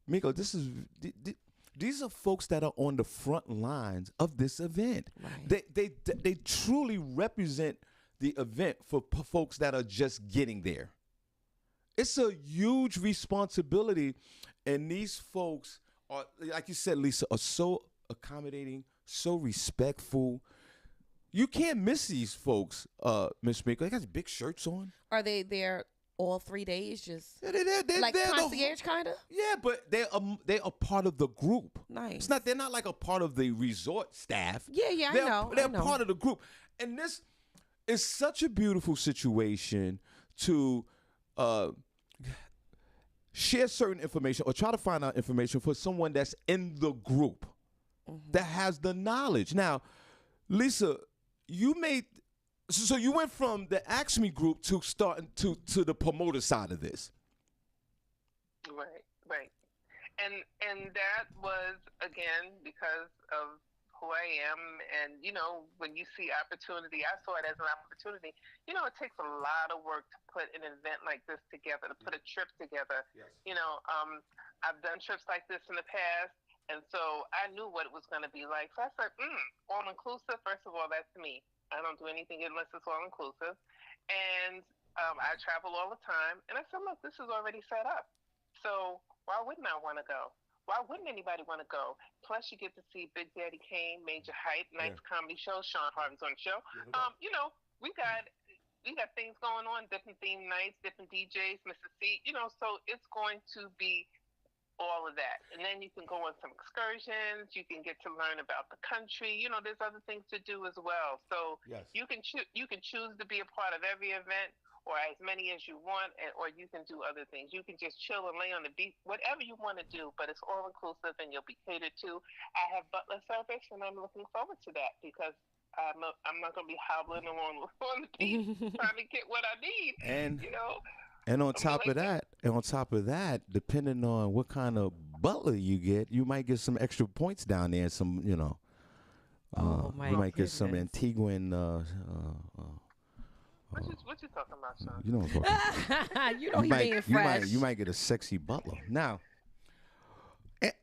Miko, these are folks that are on the front lines of this event. Right. They truly represent the event for folks that are just getting there. It's a huge responsibility, and these folks are, like you said, Lisa, are so accommodating, so respectful. You can't miss these folks, Miss Miko. They got big shirts on.
Are they there all 3 days? Just
they're
like concierge, kind of.
Yeah, but they are part of the group.
Nice.
They're not like a part of the resort staff.
Yeah,
I
know.
They're part of the group, and this is such a beautiful situation to share certain information or try to find out information for someone that's in the group that has the knowledge. Now, Lisa, you went from the Ask Me group to starting to the promoter side of this.
Right. And that was, again, because of who I am. And, when you see opportunity, I saw it as an opportunity. It takes a lot of work to put an event like this together, to put a trip together. Yes. I've done trips like this in the past. And so I knew what it was going to be like. So I said, all-inclusive, first of all, that's me. I don't do anything unless it's all-inclusive. And I travel all the time. And I said, look, this is already set up. So why wouldn't I want to go? Why wouldn't anybody want to go? Plus, you get to see Big Daddy Kane, Major Hype, nice comedy show. Shawn Harvey's on the show. We got things going on, different theme nights, different DJs, Mr. C. So it's going to be all of that. And then you can go on some excursions. You can get to learn about the country. There's other things to do as well. So you can choose to be a part of every event, or as many as you want, or you can do other things. You can just chill and lay on the beach, whatever you want to do, but it's all-inclusive and you'll be catered to. I have butler service, and I'm looking forward to that because I'm not going to be hobbling along on the beach trying to get what I need,
And on top of that, depending on what kind of butler you get, you might get some extra points down there. Some, you know, you might get some Antiguan.
What you talking about, son?
You know what I'm talking about.
You know he being fresh.
You might get a sexy butler. Now,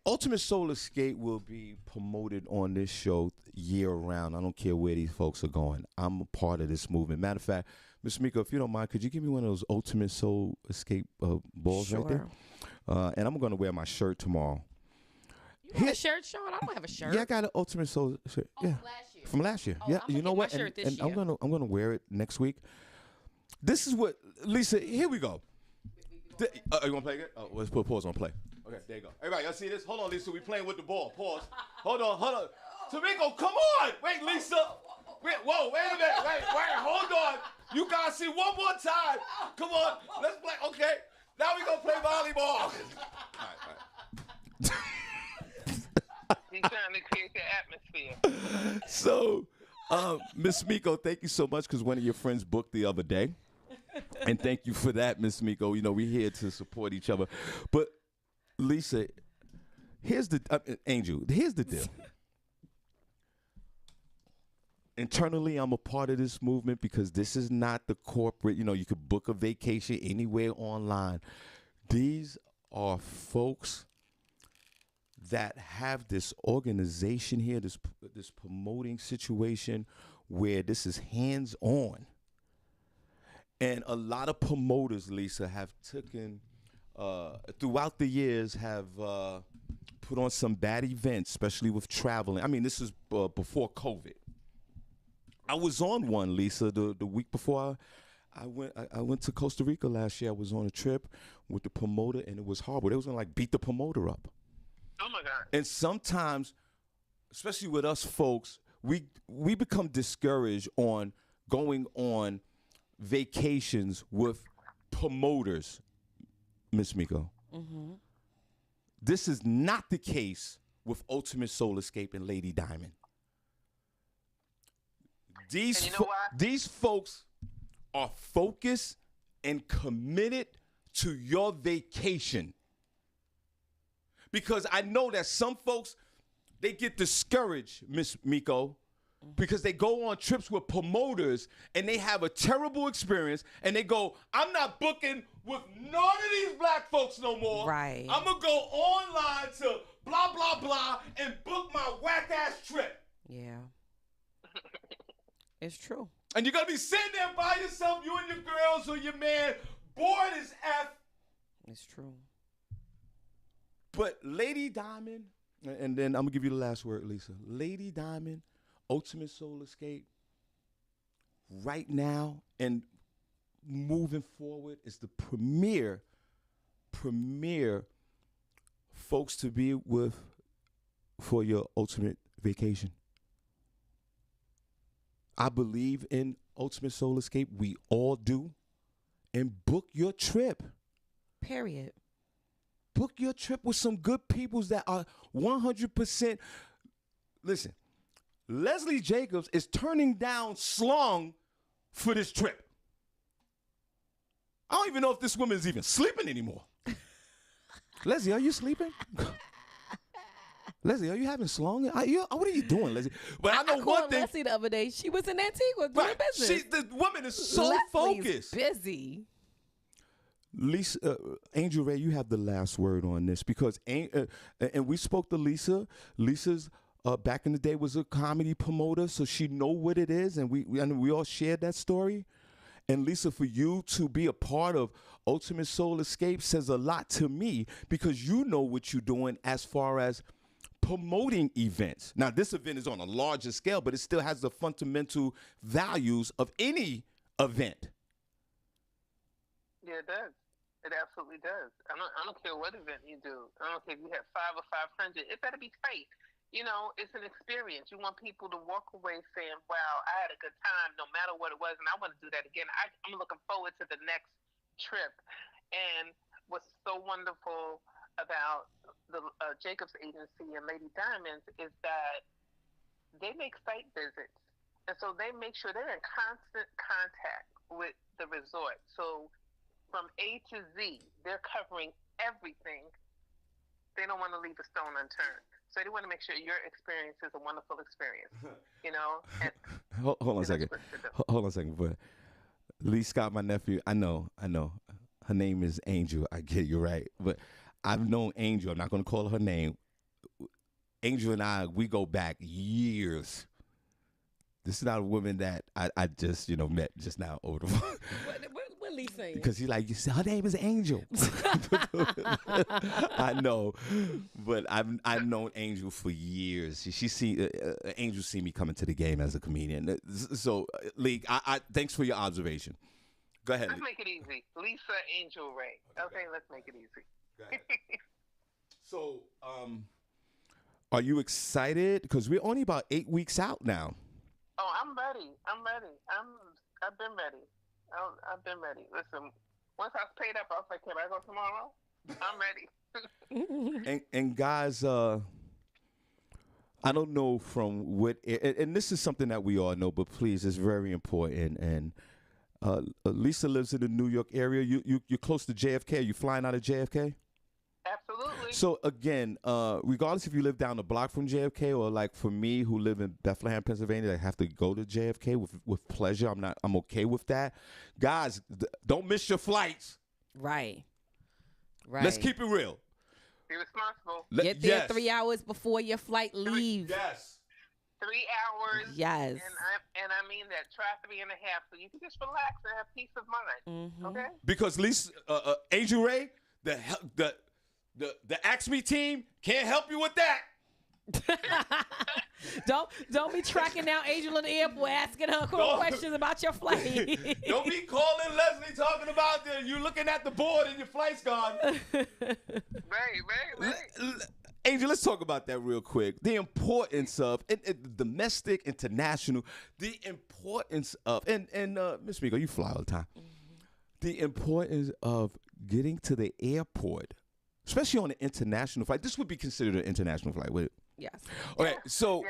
Ultimate Soul Escape will be promoted on this show year round. I don't care where these folks are going. I'm a part of this movement. Matter of fact, Miss Miko, if you don't mind, could you give me one of those Ultimate Soul Escape balls right there? And I'm going to wear my shirt tomorrow.
You have a shirt, Sean? I don't have a shirt.
Yeah, I got an Ultimate Soul shirt.
Oh,
yeah.
from last year.
From last year. Yeah,
I'm
you know what?
My shirt this year.
I'm gonna wear it next week. This is what Lisa. Here we go. You want to play it? Oh, let's put a pause on play. Okay, there you go. Everybody, y'all see this? Hold on, Lisa. We playing with the ball. Pause. Hold on. Tamiko, come on. Wait, Lisa. Wait a minute. Wait, hold on. You guys see one more time. Come on. Let's play. Okay. Now we gonna play volleyball. All right.
He's trying to create the atmosphere.
So, Miss Miko, thank you so much because one of your friends booked the other day. And thank you for that, Miss Miko. You know, we're here to support each other. But, Lisa, here's the Angel, here's the deal. Internally, I'm a part of this movement because this is not the corporate, you know, you could book a vacation anywhere online. These are folks that have this organization here, this promoting situation where this is hands-on. And a lot of promoters, Lisa, have taken, throughout the years, have put on some bad events, especially with traveling. I mean, this is before COVID. I was on one, Lisa, the week before I went to Costa Rica last year. I was on a trip with the promoter, and it was horrible. They was gonna beat the promoter up.
Oh my God!
And sometimes, especially with us folks, we become discouraged on going on vacations with promoters, Miss Miko. Mm-hmm. This is not the case with Ultimate Soul Escape and Lady Diamond. These folks are focused and committed to your vacation. Because I know that some folks, they get discouraged, Miss Miko, because they go on trips with promoters and they have a terrible experience and they go, I'm not booking with none of these black folks no more.
Right.
I'm going to go online to blah, blah, blah and book my whack-ass trip.
Yeah. It's true.
And you're going to be sitting there by yourself, you and your girls or your man, bored as F.
It's true.
But Lady Diamond, and then I'm going to give you the last word, Lisa. Lady Diamond, Ultimate Soul Escape, right now and moving forward is the premier folks to be with for your ultimate vacation. I believe in Ultimate Soul Escape. We all do. And book your trip.
Period.
Book your trip with some good peoples that are 100%. Listen, Leslie Jacobs is turning down Slong for this trip. I don't even know if this woman is even sleeping anymore. Leslie, are you sleeping? Leslie, are you having Slong? What are you doing, Leslie? But I know one thing.
Leslie the other day, she was in Antigua doing business.
The woman is so
Leslie's
focused.
Busy.
Lisa, Angel Ray, you have the last word on this because, and we spoke to Lisa. Lisa's back in the day was a comedy promoter, so she know what it is, and we all shared that story. And Lisa, for you to be a part of Ultimate Soul Escape says a lot to me because you know what you're doing as far as promoting events. Now, this event is on a larger scale, but it still has the fundamental values of any event.
Yeah, it does. It absolutely does. I don't care what event you do. I don't care if you have 5 or 500. It better be tight. You know, it's an experience. You want people to walk away saying, wow, I had a good time no matter what it was, and I want to do that again. I'm looking forward to the next trip. And what's so wonderful about the Jacobs Agency and Lady Diamonds is that they make site visits. And so they make sure they're in constant contact with the resort. So from A to Z. They're covering everything. They don't want to leave a stone unturned. So they want to make sure your experience is a wonderful experience. You know. And,
hold on a second. Hold on a second. But Lee Scott, my nephew, I know. Her name is Angel. I get you right. But I've known Angel. I'm not going to call her name. Angel and I, we go back years. This is not a woman that I just, met just now over the phone.
What Lee saying?
Because he's like, you said her name is Angel. I know, but I've known Angel for years. Angel see me coming to the game as a comedian. So, Lee, I thanks for your observation. Go ahead.
Let's make it easy. Lisa Angel Ray. Okay, let's make it easy.
Go ahead. So, are you excited? Because we're only about 8 weeks out now.
Oh, I'm ready. I've been ready. I've been ready. Listen, once I was paid up, I was like, can I go tomorrow? I'm ready.
and guys, I don't know from what, and this is something that we all know, but please, it's very important. And Lisa lives in the New York area. You're close to JFK. Are you flying out of JFK?
Absolutely.
So again, regardless if you live down the block from JFK or like for me who live in Bethlehem, Pennsylvania, I have to go to JFK with pleasure. I'm okay with that. Guys, don't miss your flights.
Right.
Let's keep it real.
Be responsible.
Get there 3 hours before your flight leaves.
Yes.
3 hours.
Yes.
And I mean that. Try 3.5 so you can just relax and have peace of mind.
Mm-hmm.
Okay?
Because Lisa, Angel Ray, the Ask Me team can't help you with that.
Don't be tracking down Angel in the airport asking her questions about your flight.
Don't be calling Leslie talking about you looking at the board and your flight's gone.
Right.
Angel, let's talk about that real quick. The importance of domestic, international, the importance of, and Miss Miko, you fly all the time. Mm-hmm. The importance of getting to the airport, especially on an international flight. This would be considered an international flight, would it?
Yes.
Okay, so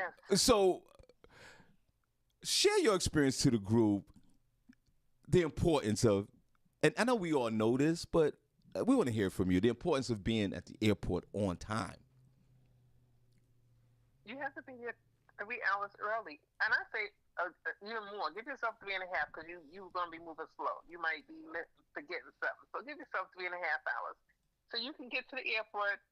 share your experience to the group, the importance of, and I know we all know this, but we want to hear from you, the importance of being at the airport on time.
You have to be here 3 hours early. And I say even more. Give yourself 3.5 because you're going to be moving slow. You might be forgetting something. So give yourself 3.5 hours. So you can get to the airport,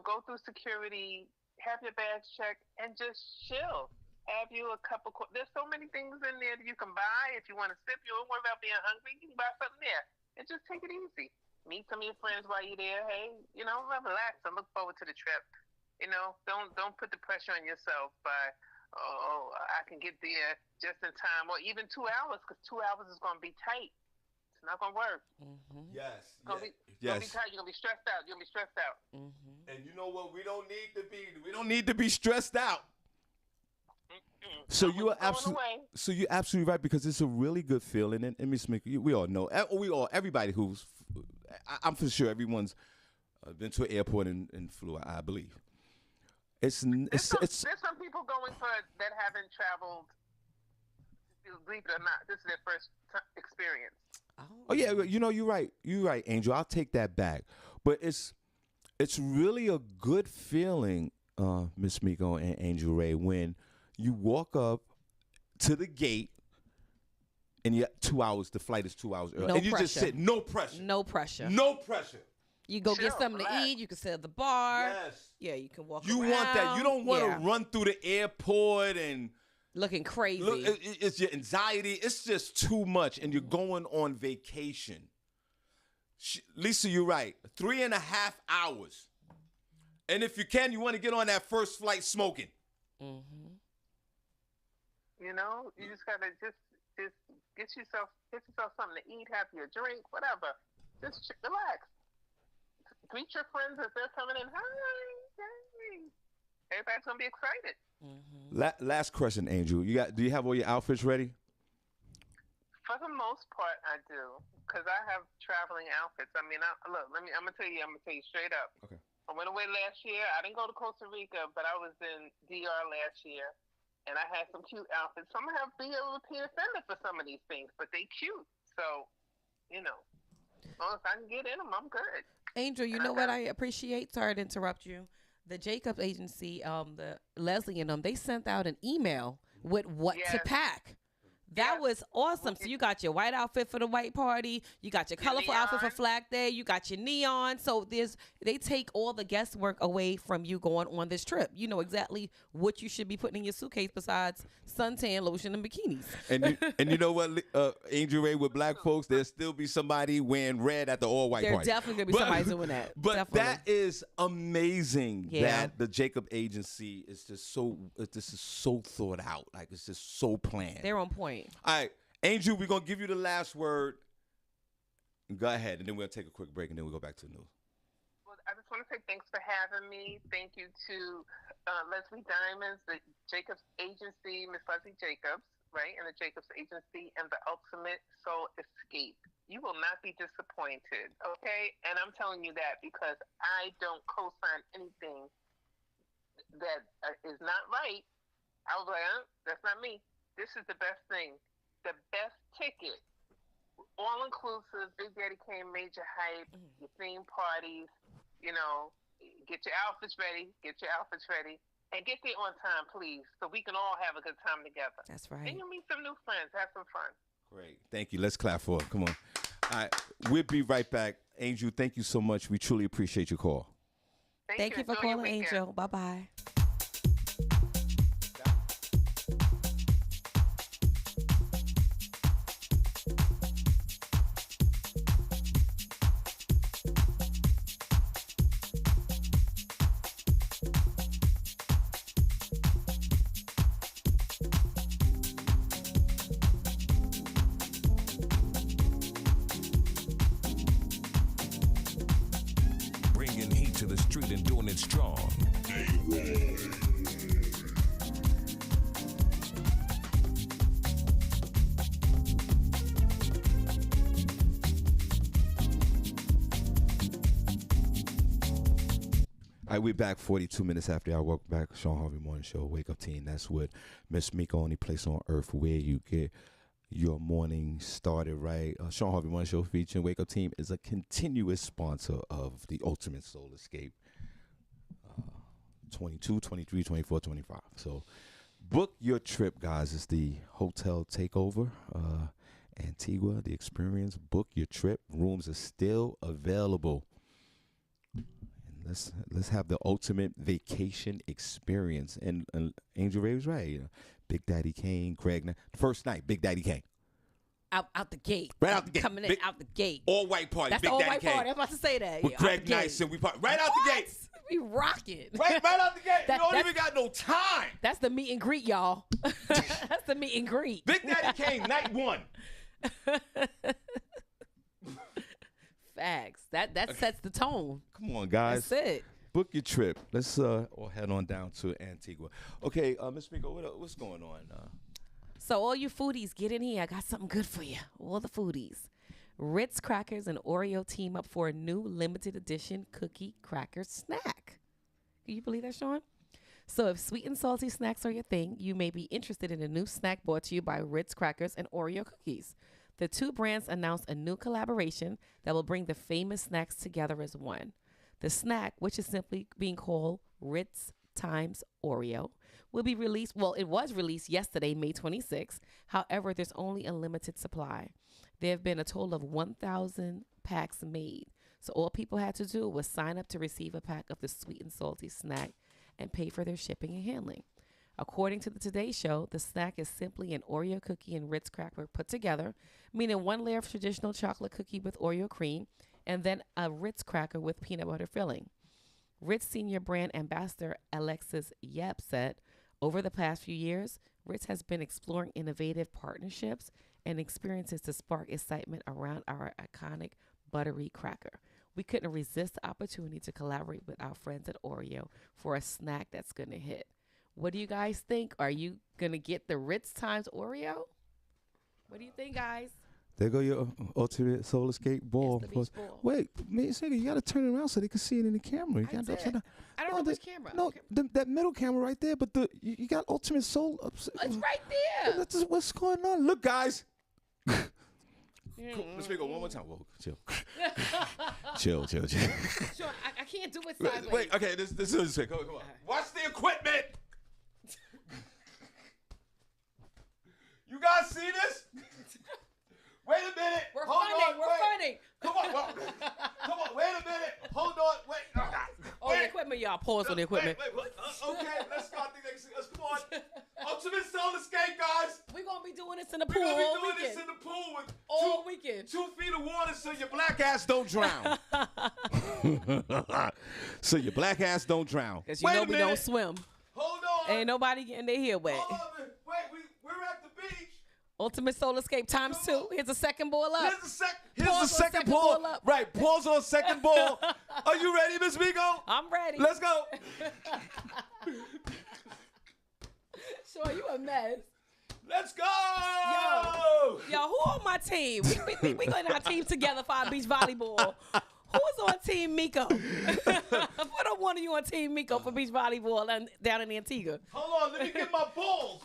go through security, have your bags checked, and just chill. Have you a cup of coffee. There's so many things in there that you can buy. If you want to sip, you don't worry about being hungry. You can buy something there. And just take it easy. Meet some of your friends while you're there. Hey, relax and look forward to the trip. Don't put the pressure on yourself by, I can get there just in time. Or even 2 hours, because 2 hours is going to be tight. It's not going to work.
Mm-hmm. Yes.
It's going to be tight. You're going to be stressed out. You're going to be stressed out.
Mm-hmm. And you know what? We don't need to be stressed out. Mm-mm. So you're absolutely right, because it's a really good feeling. And Ms. Mickey, we all know, everybody I'm for sure everyone's been to an airport and flew, I believe. There's some
people going that haven't traveled, believe it or not. This is their first experience.
Oh yeah, you're right. You're right, Angel. I'll take that back. But it's really a good feeling, Miss Miko and Angel Ray, when you walk up to the gate and you 2 hours. The flight is 2 hours early, and you just sit. No pressure.
No pressure.
No pressure.
You go get something to eat. You can sit at the bar.
Yes.
Yeah, you can walk
You
around.
want that. You don't want to run through the airport and
looking crazy.
It's your anxiety. It's just too much, and you're going on vacation. Lisa, you're right. 3.5 hours. And if you can, you want to get on that first flight smoking.
Mm-hmm.
You just got to just get yourself something to eat, have your drink, whatever. Just relax. Greet your friends as they're coming in. Hi. Everybody's going to be excited.
Mm-hmm. Last question, Angel. Do you have all your outfits ready?
For the most part, I do, because I have traveling outfits. I mean, I'm gonna tell you straight up.
Okay.
I went away last year. I didn't go to Costa Rica, but I was in DR last year, and I had some cute outfits. So I'm gonna be a repeat offender for some of these things, but they cute. So, As long as I can get in them, I'm good.
Angel, you know what I appreciate? Sorry to interrupt you. The Jacobs agency, the Leslie and them, they sent out an email with what to pack. That was awesome. So you got your white outfit for the white party. You got your colorful outfit for Flag Day. You got your neon. So they take all the guesswork away from you going on this trip. You know exactly what you should be putting in your suitcase besides suntan lotion and bikinis.
And you know what, Angel Ray, with black folks, there'll still be somebody wearing red at the all-white party.
There's definitely going to be somebody doing that.
But
definitely.
that is amazing that the Jacob agency is just this is so thought out. Like, it's just so planned.
They're on point.
All right, Angel, we're going to give you the last word. Go ahead, and then we'll take a quick break, and then we'll go back to the news.
Well, I just want to say thanks for having me. Thank you to Leslie Diamonds, the Jacobs Agency, Miss Leslie Jacobs, right, and the Jacobs Agency, and the Ultimate Soul Escape. You will not be disappointed, okay? And I'm telling you that because I don't co-sign anything that is not right. I was like, that's not me. This is the best thing. The best ticket. All inclusive, Big Daddy Kane, major hype, your theme parties, you know, get your outfits ready, and get there on time, please, so we can all have a good time together.
That's right.
And you'll meet some new friends, have some fun.
Great. Thank you. Let's clap for it. Come on. All right. We'll be right back. Angel, thank you so much. We truly appreciate your call.
Thank you for calling, Angel. Bye-bye.
Bringing heat to the street and doing it strong.
All right, we're back 42 minutes after our Welcome Back Shawn Harvey Morning Show, Wake Up Team. That's what Miss Mika, only place on earth where you get your morning started right. Shawn Harvey Morning Show featuring Wake Up Team is a continuous sponsor of the Ultimate Soul Escape 22, 23, 24, 25. So book your trip, guys. It's the hotel takeover, Antigua, the experience. Book your trip. Rooms are still available. Let's have the ultimate vacation experience. And Angel Ray was right. You know, Big Daddy Kane, Greg. First night, Big Daddy Kane.
Out the gate.
Right out the gate.
Coming in out the gate.
All white party.
That's
Big
the all
Daddy
white
Kane.
party. I was about to say that.
With Greg Nice and we party. Right out the gate.
We rocking.
Right out the gate. We don't even got no time.
That's the meet and greet, y'all. That's the meet and greet.
Big Daddy Kane, night one.
Facts. That sets the tone.
Come on, guys.
That's it.
Book your trip. Let's all head on down to Antigua. Okay, Miss Miko, what's going on?
So all you foodies, get in here. I got something good for you. All the foodies. Ritz Crackers and Oreo team up for a new limited edition cookie cracker snack. Can you believe that, Shawn? So if sweet and salty snacks are your thing, you may be interested in a new snack brought to you by Ritz Crackers and Oreo cookies. The two brands announced a new collaboration that will bring the famous snacks together as one. The snack, which is simply being called Ritz times Oreo, will be released. Well, it was released yesterday, May 26th. However, there's only a limited supply. There have been a total of 1,000 packs made. So all people had to do was sign up to receive a pack of the sweet and salty snack and pay for their shipping and handling. According to the Today Show, the snack is simply an Oreo cookie and Ritz cracker put together, meaning one layer of traditional chocolate cookie with Oreo cream and then a Ritz cracker with peanut butter filling. Ritz senior brand ambassador Alexis Yep said, over the past few years, Ritz has been exploring innovative partnerships and experiences to spark excitement around our iconic buttery cracker. We couldn't resist the opportunity to collaborate with our friends at Oreo for a snack that's going to hit. What do you guys think? Are you going to get the Ritz times Oreo? What do you think, guys?
There go your Ultimate Soul Escape ball.
It's the beach ball.
Wait, you got to turn it around so they can see it in the camera. You
I
got to upside
did.
down.
I don't know which camera.
No, that middle camera right there, but you got Ultimate Soul.
It's right there.
What's going on? Look, guys. Let's make it one more time. Whoa, chill. chill.
Sure, I can't do it sideways.
Wait, okay, this is it. Come on. Watch the equipment. You guys see this? Wait a minute.
We're funning.
Come on, wait a minute. Hold on, wait.
The equipment, y'all. Pause on the equipment.
Wait. Okay, let's start the next. Come on. Ultimate Solar Skate, guys.
We're going to be doing this in the pool
We're
all
going to be doing
weekend.
this in the pool with
all weekend.
2 feet of water so your black ass don't drown. So your black ass don't drown.
Because you know we don't swim.
Hold on.
Ain't nobody getting their hair wet.
Hold on. Wait, we're at the beach.
Ultimate Solar Escape times 2. Here's the second ball up.
Here's the second ball up. Right, pause on second ball. Are you ready, Miss Miko?
I'm ready.
Let's go.
Sure, you a mess.
Let's go.
Yo, who on my team? We going to our team together for our beach volleyball. Who's on Team Miko? Put up one of you on Team Miko for beach volleyball down in Antigua.
Hold on, let me get my balls.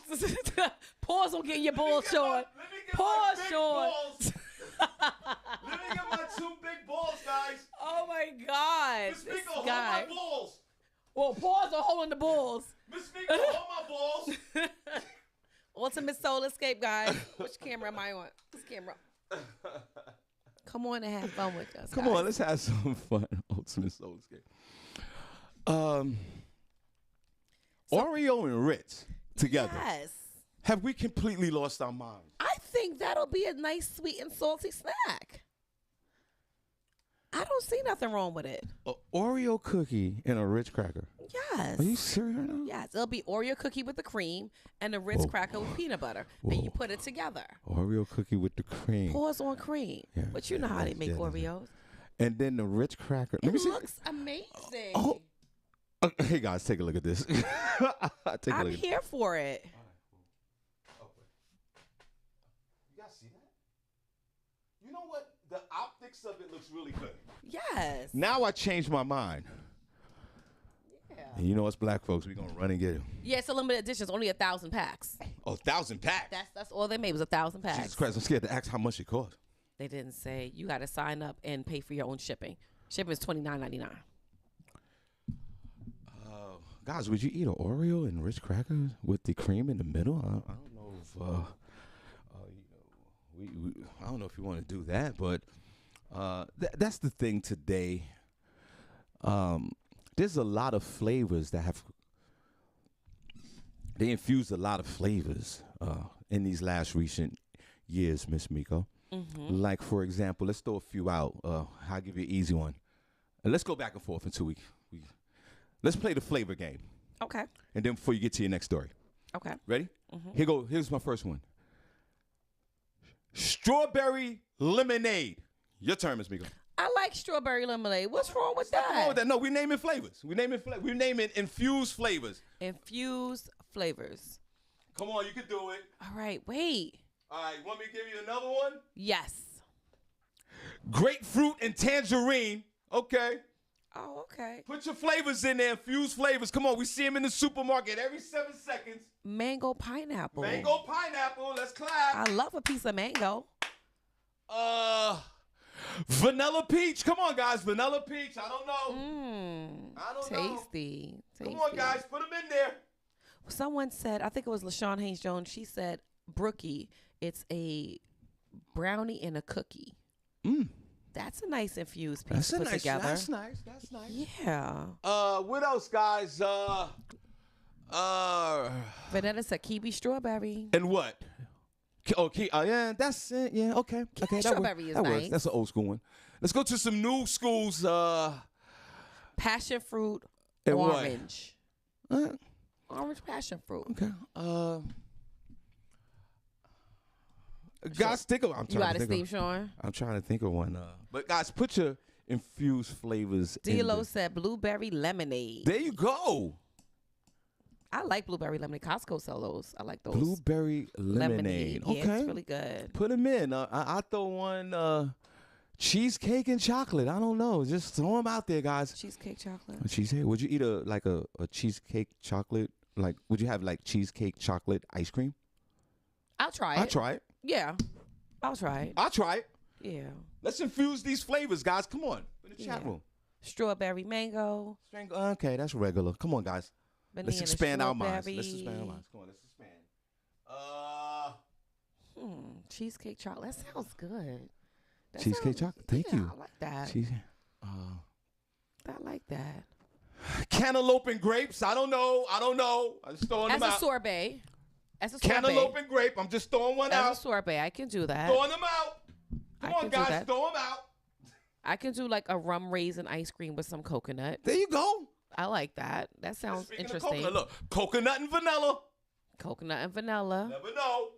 Pause on getting your balls, Sean. Pause, Sean.
Let me get my 2 big balls, guys.
Oh my God.
Miss Miko, hold my balls.
Well, pause on holding the balls.
Miss Miko, hold my balls.
Ultimate Solar Escape, guys. Which camera am I on? This camera. Come on and have fun with us.
Come on, let's have some fun. Ultimate Solar Escape. Oreo and Ritz together.
Yes.
Have we completely lost our minds?
I think that'll be a nice sweet and salty snack. I don't see nothing wrong with it.
An Oreo cookie and a Ritz cracker.
Yes.
Are you serious right now?
Yes. It'll be Oreo cookie with the cream and a Ritz cracker with peanut butter. And you put it together.
Oreo cookie with the cream.
Pause on cream.
Yeah,
But you know how they make Oreos.
And then the Ritz cracker. Let me see.
It looks amazing.
Oh. Hey, guys, take a look at this.
I'm here for it.
You guys see that? You know what? The optics of it looks really good.
Yes.
Now I changed my mind.
Yeah.
And you know us black folks, we're going to run and get it.
Yeah, it's a limited edition. It's only 1,000 packs.
Oh, 1,000 packs?
That's all they made was 1,000 packs.
Jesus Christ, I'm scared to ask how much it cost.
They didn't say. You got to sign up and pay for your own shipping. Shipping is $29.99.
Guys, would you eat an Oreo and Ritz crackers with the cream in the middle? I don't know if I don't know if you want to do that, but that's the thing today. There's a lot of flavors they infused a lot of flavors in these last recent years, Miss Miko. Mm-hmm. Like, for example, let's throw a few out. I'll give you an easy one. And let's go back and forth until we let's play the flavor game.
Okay.
And then before you get to your next story.
Okay.
Ready?
Mm-hmm.
Here's my first one. Strawberry lemonade. Your turn, Miss Miko.
I like strawberry lemonade. What's wrong with that?
What's wrong with that? No, we're naming flavors. We're naming infused flavors.
Infused flavors.
Come on, you can do it.
All right, wait.
All right, you want me to give you another one?
Yes.
Grapefruit and tangerine. Okay.
Oh, okay.
Put your flavors in there, infused flavors. Come on, we see them in the supermarket every 7 seconds.
Mango pineapple.
Mango pineapple. Let's clap.
I love a piece of mango.
Vanilla peach. Come on, guys. Vanilla peach. I don't know. I don't know.
Tasty.
Come on, guys. Put them in there.
Someone said, I think it was LaShawn Haynes Jones. She said, Brookie, it's a brownie and a cookie. That's a nice infused piece to put together.
That's nice.
Yeah.
What else, guys?
Vanilla said kiwi strawberry.
And what? Yeah, that's it. Yeah, okay.
Kiwi
that
strawberry is
that
nice.
Works. That's an old school one. Let's go to some new schools.
Passion fruit,
and
orange.
What?
Orange passion fruit.
Okay. Guys, think of.
You got a Steve Sean?
I'm trying to think of one. But guys, put your infused flavors.
D-Lo said blueberry lemonade.
There you go.
I like blueberry lemonade. Costco sell those. I like those.
Blueberry lemonade.
Yeah,
Okay,
it's really good.
Put them in. I throw one cheesecake and chocolate. I don't know. Just throw them out there, guys.
Cheesecake chocolate.
Cheesecake. Would you eat a cheesecake chocolate? Like, would you have like cheesecake chocolate ice cream?
I'll try it.
I'll try it.
Yeah, I'll try it.
I'll try it.
Yeah.
Let's infuse these flavors, guys. Come on. In the chat
Yeah.
room.
Strawberry mango.
Okay, that's regular. Come on, guys.
Banana
Let's expand our minds.
strawberry.
Let's expand our minds. Come on, let's expand.
Cheesecake chocolate. That sounds good. That
Cheesecake
sounds-
chocolate. Thank
yeah,
you.
I like that. I like that.
Cantaloupe and grapes. I don't know. I'm just throwing
As
them
a
out.
sorbet. As a sorbet.
Cantaloupe and grape. I'm just throwing one out.
As a sorbet. I can do that.
Throwing them out. Come
I
on,
can do
guys.
that.
Throw them out.
I can do like a rum raisin ice cream with some coconut.
There you go.
I like that. That sounds
Speaking of
interesting.
coconut, look, coconut and vanilla.
Coconut and vanilla.
Never know.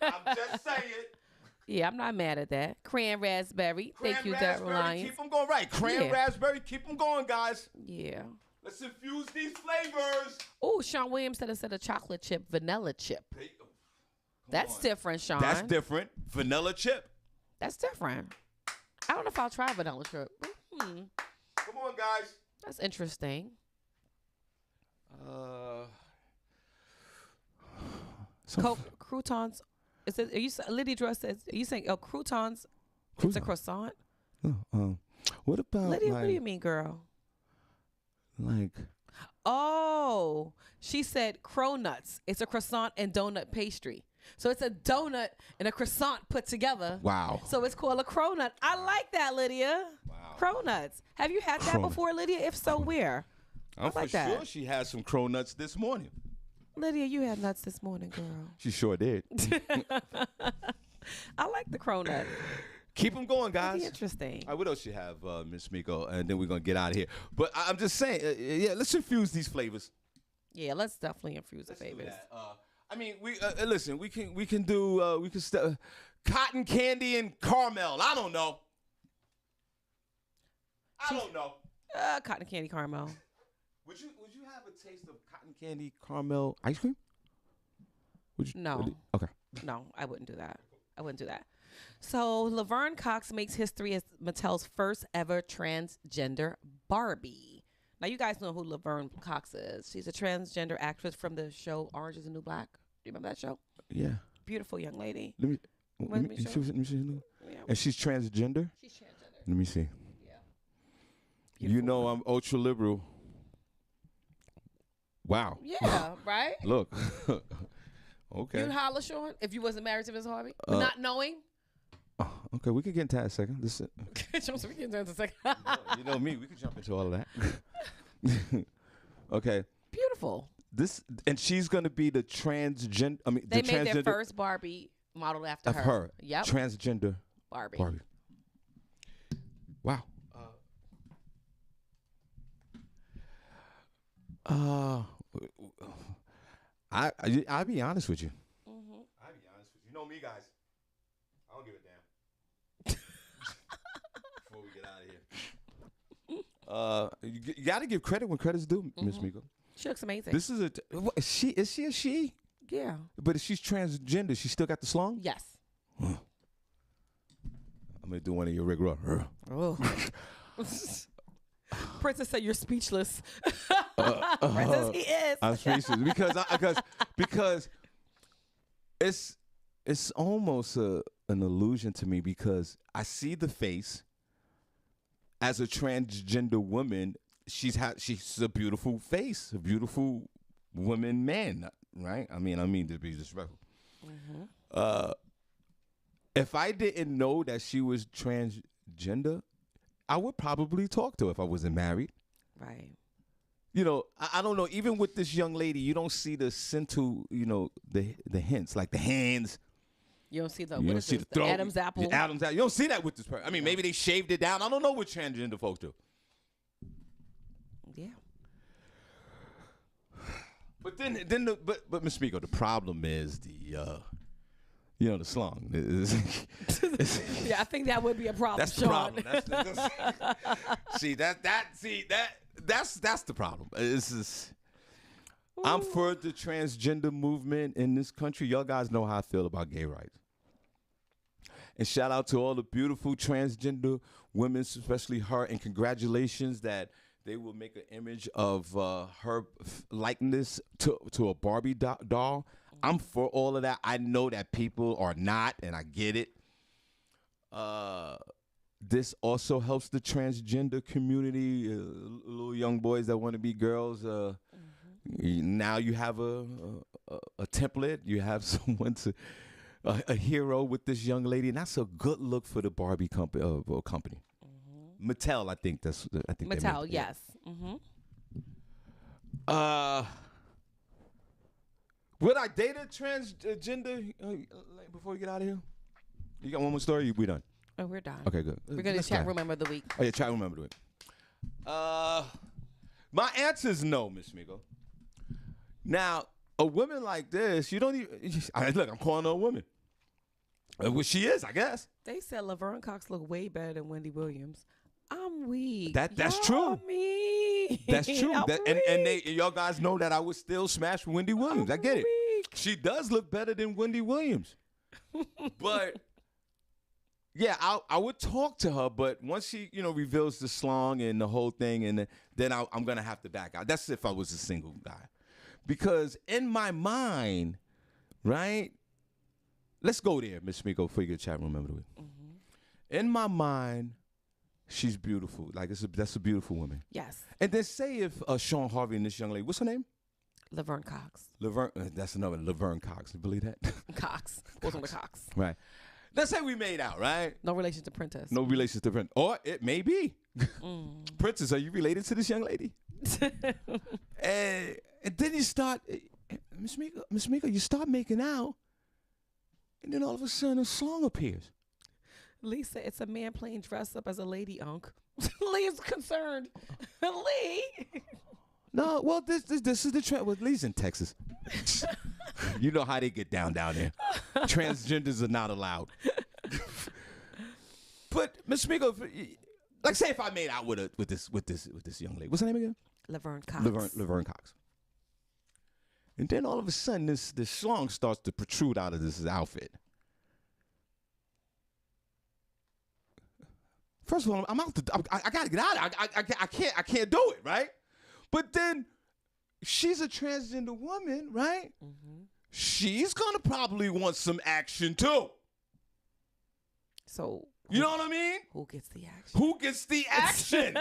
I'm just saying.
Yeah, I'm not mad at that. Cran raspberry. Thank you, Daryl
raspberry,
Lyons.
keep them going. Right. Cran
Yeah.
raspberry, keep them going, guys.
Yeah.
Let's infuse these flavors.
Oh, Sean Williams said instead of chocolate chip, vanilla chip.
Hey, come
That's
on.
different, Sean.
That's different. Vanilla chip.
That's different. I don't know if I'll try vanilla chip.
Come on, guys.
That's interesting. Croutons. Is it? Are you? Lydia Dress says. Are you saying croutons? It's a croissant.
What about
Lydia, what do you mean, girl?
like?
Oh, she said cronuts. It's a croissant and donut pastry. So it's a donut and a croissant put together.
Wow.
So it's called a cronut. I like that, Lydia.
Wow.
Cronuts. Have you had that
Cronut.
before, Lydia? If so, where?
I'm
like
for
that.
sure she had some cronuts this morning.
Lydia, you had nuts this morning, girl.
She sure did.
I like the cronut.
Keep them going,
That'd
guys.
be interesting.
All right, what else you have, Miss Miko? And then we're gonna get out of here. But I'm just saying, yeah, let's infuse these flavors.
Yeah, let's definitely infuse the
Let's do
favors.
that. I mean, we listen. We can do cotton candy and caramel. I don't know.
Cotton candy caramel.
Would you have a taste of cotton candy caramel ice cream? Would you?
No.
Okay.
No, I wouldn't do that. So Laverne Cox makes history as Mattel's first ever transgender Barbie. Now you guys know who Laverne Cox is. She's a transgender actress from the show Orange Is the New Black. Do you remember that show?
Yeah.
Beautiful young lady.
Let me
show.
see.
Yeah.
And she's transgender?
She's transgender.
Let me see.
Yeah.
You know I'm ultra liberal. Wow.
Yeah, right?
Look. Okay.
You'd holler, Sean, if you wasn't married to Miss Harvey? Not knowing?
Okay, we can get into that in a second. Listen.
Sean, so we can do it in a second.
You know me, we can jump into all of that. Okay.
Beautiful.
And she's gonna be the transgender. I mean,
They
the
made
transgender
their first Barbie modeled after
of her.
Yep.
Transgender
Barbie.
Wow. I'll be honest with you.
Mm-hmm.
I'll be honest with you. You know me, guys. I don't give a damn. Before we get out of here. You got to give credit when credit's due, Miss Miko.
She looks amazing.
This is is she a she?
Yeah.
But if she's transgender, she still got the slung?
Yes.
I'm going to do one of your Rick Ross.
Oh. Princess said you're speechless. Princess, he is.
I'm speechless because it's almost an illusion to me because I see the face as a transgender woman. She's a beautiful face, a beautiful woman, man, right? I mean to be disrespectful. Mm-hmm. If I didn't know that she was transgender, I would probably talk to her if I wasn't married.
Right.
You know, I don't know. Even with this young lady, you don't see the central, the hints, like the hands.
You don't see the
You don't see the throat.
Adam's apple.
The Adam's apple. You don't see that with this person. I mean, maybe they shaved it down. I don't know what transgender folks do.
Yeah.
But but Miss Miko, the problem is the slung.
Yeah, I think that would be a problem.
That's the
Sean.
problem. That's the problem. I'm for the transgender movement in this country. Y'all guys know how I feel about gay rights. And shout out to all the beautiful transgender women, especially her, and congratulations that they will make an image of her likeness to a Barbie doll. I'm for all of that. I know that people are not, and I get it. This also helps the transgender community, little young boys that want to be girls. Now you have a template. You have someone to a hero with this young lady, and that's a good look for the Barbie company. Mattel, I think
Mattel, yes.
Would I date a transgender before we get out of here? You got one more story? We done?
Oh, we're done.
Okay, good.
We're going to chat room member of the week.
Oh, yeah, chat room member of the week. My answer is no, Miss Miko. Now, a woman like this, you don't even... Look, I'm calling her a woman. Well, she is, I guess.
They said Laverne Cox looked way better than Wendy Williams. I'm weak.
That's true. That's true. And y'all guys know that I would still smash Wendy Williams. I get it. She does look better than Wendy Williams. But yeah, I would talk to her, but once she, reveals the slong and the whole thing, and then I'm gonna have to back out. That's if I was a single guy, because in my mind, right? Let's go there, Miss Miko, before you get chat room member of the week. In my mind, she's beautiful. Like that's a beautiful woman.
Yes.
And then say if Shawn Harvey and this young lady, what's her name?
Laverne Cox.
That's another Laverne Cox. You believe that?
Cox. Goes on the Cox.
Right. Let's say we made out, right?
No relation to Princess.
No relation to Princess. Or it may be. Princess, are you related to this young lady? and then you start, Miss Miko, you start making out, and then all of a sudden a song appears.
Lisa, it's a man playing dress up as a lady, Unc. Lee is concerned. Lee.
No, well, this is the trend. Well, Lee's in Texas. You know how they get down there. Transgenders are not allowed. But Miss Miko, like, say if I made out with this young lady, what's her name again?
Laverne Cox.
Laverne Cox. And then all of a sudden, this schlong starts to protrude out of this outfit. First of all, I'm out. I gotta get out. I can't do it, right? But then she's a transgender woman, right? She's gonna probably want some action too.
So
you know what I mean?
Who gets the action?
Who gets the action?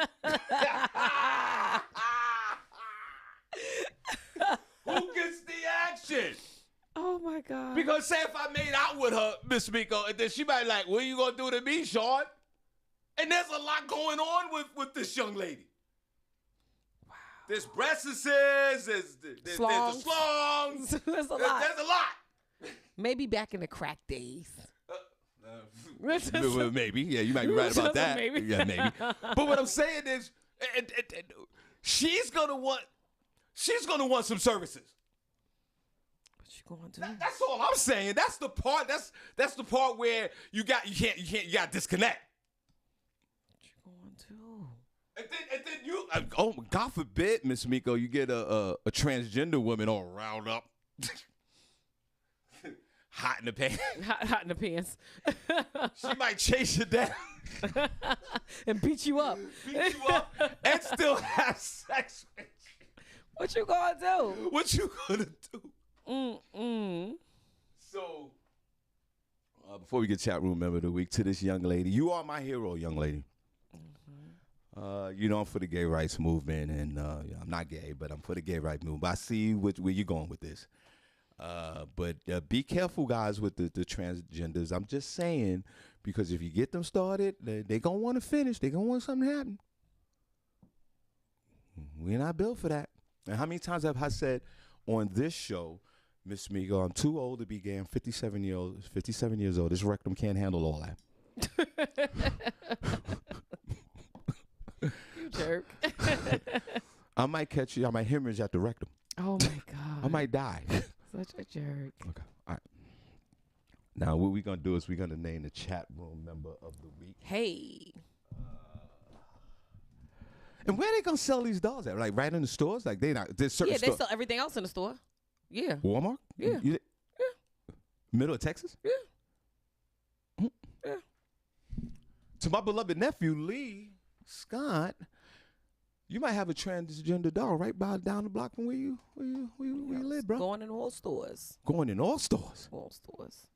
Who gets the action?
Oh my God!
Because say if I made out with her, Miss Miko, and then she might be like, "What are you gonna do to me, Shawn?" And there's a lot going on with this young lady. Wow. There's breasts, there's the slongs.
There's a lot.
There's a lot.
Maybe back in the crack days.
Maybe. Yeah, you might be right about that.
Maybe.
Yeah, maybe. But what I'm saying is, she's gonna want some services.
What you gonna do?
That's all I'm saying. That's the part. That's the part where you got disconnect. And then you, God forbid, Miss Miko, you get a transgender woman all riled up, hot in the pants.
Hot in the pants.
She might chase you down
and beat you up,
and still have sex with you.
What you gonna do?
What you gonna do? So, before we get chat room member of the week, to this young lady, you are my hero, young lady. I'm for the gay rights movement, and I'm not gay, but I'm for the gay rights movement. But I see where you're going with this. But be careful, guys, with the transgenders. I'm just saying, because if you get them started, they're going to want to finish. They're going to want something to happen. We're not built for that. And how many times have I said on this show, Miss Miko, I'm too old to be gay. I'm 57 years old. This rectum can't handle all that.
You jerk.
I might hemorrhage at the rectum.
Oh my God.
I might die.
Such a jerk.
Okay. All right. Now what we're gonna do is we're gonna name the chat room member of the week.
Hey.
And where are they gonna sell these dolls at? Like right in the stores? Like there's certain
stores. They sell everything else in the store. Yeah.
Walmart?
Yeah.
Yeah. Middle of Texas?
Yeah.
Mm-hmm.
Yeah.
To my beloved nephew, Lee Scott, you might have a transgender doll right down the block from where you live, bro.
Going in all stores.
Going in all stores.
All stores.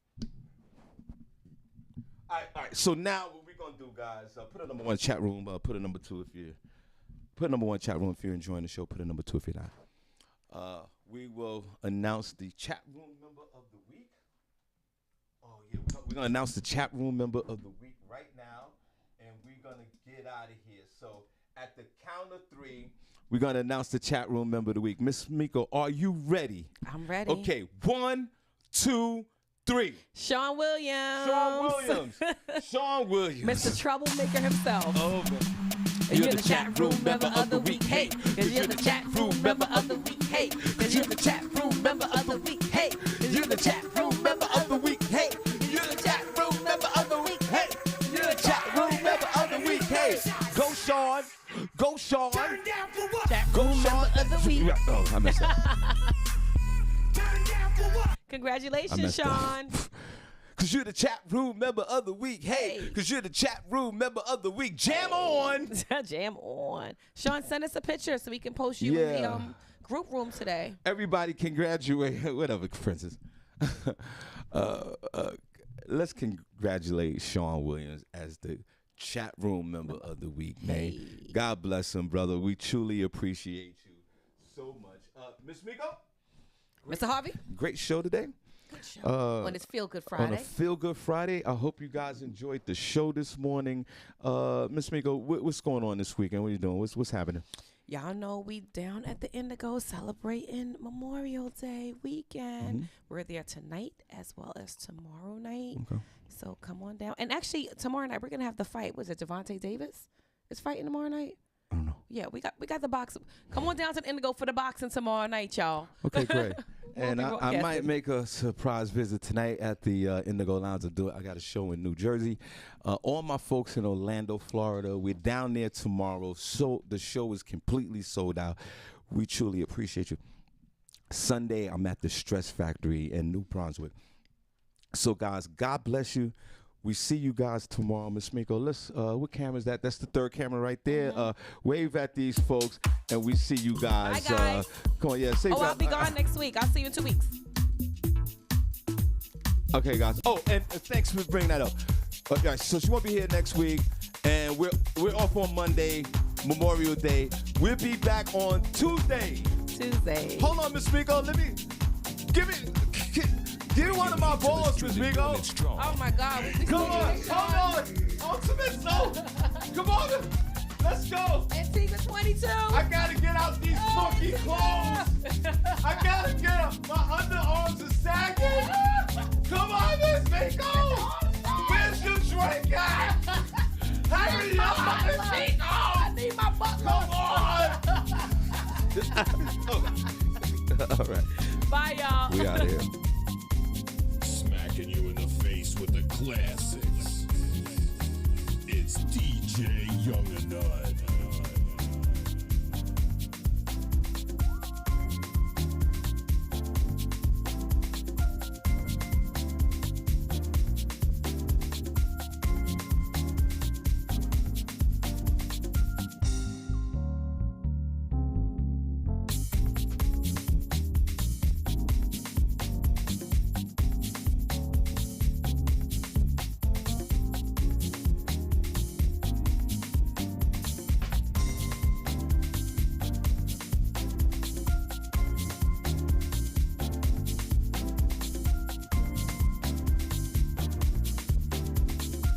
All right. So now what we're gonna do, guys? Put a number one chat room. Put a number two if you. Put a number one chat room if you're enjoying the show. Put a number two if you're not. We will announce the chat room member of the week. Oh yeah, we're gonna announce the chat room member of the week right now, and we're gonna get out of here. So at the count of three, we're gonna announce the chat room member of the week. Miss Miko, are you ready?
I'm ready.
Okay, 1, 2, 3.
Shawn Williams.
Shawn Williams.
Mr. Troublemaker himself.
Oh, man.
You're the chat room member of the week. Hey, you're the chat room member of the week. Hey, you're the chat room member of the week. Hey, you're the chat room member of the week. Hey, you're the chat room member of the week. Hey, you're the chat room member of the week. Hey,
go Shawn. Go Shawn.
Turn down for what? Chat room member of the week.
Oh, I messed up.
Turn down for what? Congratulations, Shawn.
Because you're the chat room member of the week. Hey, because you're the chat room member of the week. Jam on.
Jam on. Shawn, send us a picture so we can post you in the group room today.
Everybody can graduate. Whatever, princess. Let's congratulate Shawn Williams as the chat room member of the week, man.
Hey.
God bless him, brother. We truly appreciate you so much. Miss Miko?
Mr. Harvey?
Great show today.
Good show. On this Feel Good Friday.
On a Feel Good Friday. I hope you guys enjoyed the show this morning. Miss Miko, what's going on this weekend? What are you doing? What's happening?
Y'all know we down at the Indigo celebrating Memorial Day weekend.
Mm-hmm.
We're there tonight as well as tomorrow night.
Okay.
So come on down. And actually, tomorrow night we're gonna have the fight. Was it Devontae Davis is fighting tomorrow night?
I don't know.
Yeah, we got the box. Come on down to the Indigo for the boxing tomorrow night, y'all.
Okay, great. And I might make a surprise visit tonight at the Indigo Lounge. I got a show in New Jersey. All my folks in Orlando, Florida, we're down there tomorrow. So the show is completely sold out. We truly appreciate you. Sunday, I'm at the Stress Factory in New Brunswick. So, guys, God bless you. We see you guys tomorrow, Miss Miko. Let's, what camera is that? That's the third camera right there. Wave at these folks, and we see you guys.
Bye, guys.
Come on, yeah. Say
I'll be gone next week. I'll see you in 2 weeks.
Okay, guys. Oh, and thanks for bringing that up. Okay, so she won't be here next week, and we're off on Monday, Memorial Day. We'll be back on Tuesday. Hold on, Miss Miko. Let me give one of my balls, Miss Miko.
Oh my God.
Come on, hold on. Ultimate Soul. Come on. Let's go.
Antigua 22.
I gotta get out these funky clothes. I gotta get up. My underarms are sagging. Come on, Miss Miko. Where's your drink at? Hurry up, Miss Miko.
I need my butt.
Come on. All right.
Bye, y'all.
We out here.
Smacking you in the face with the classic.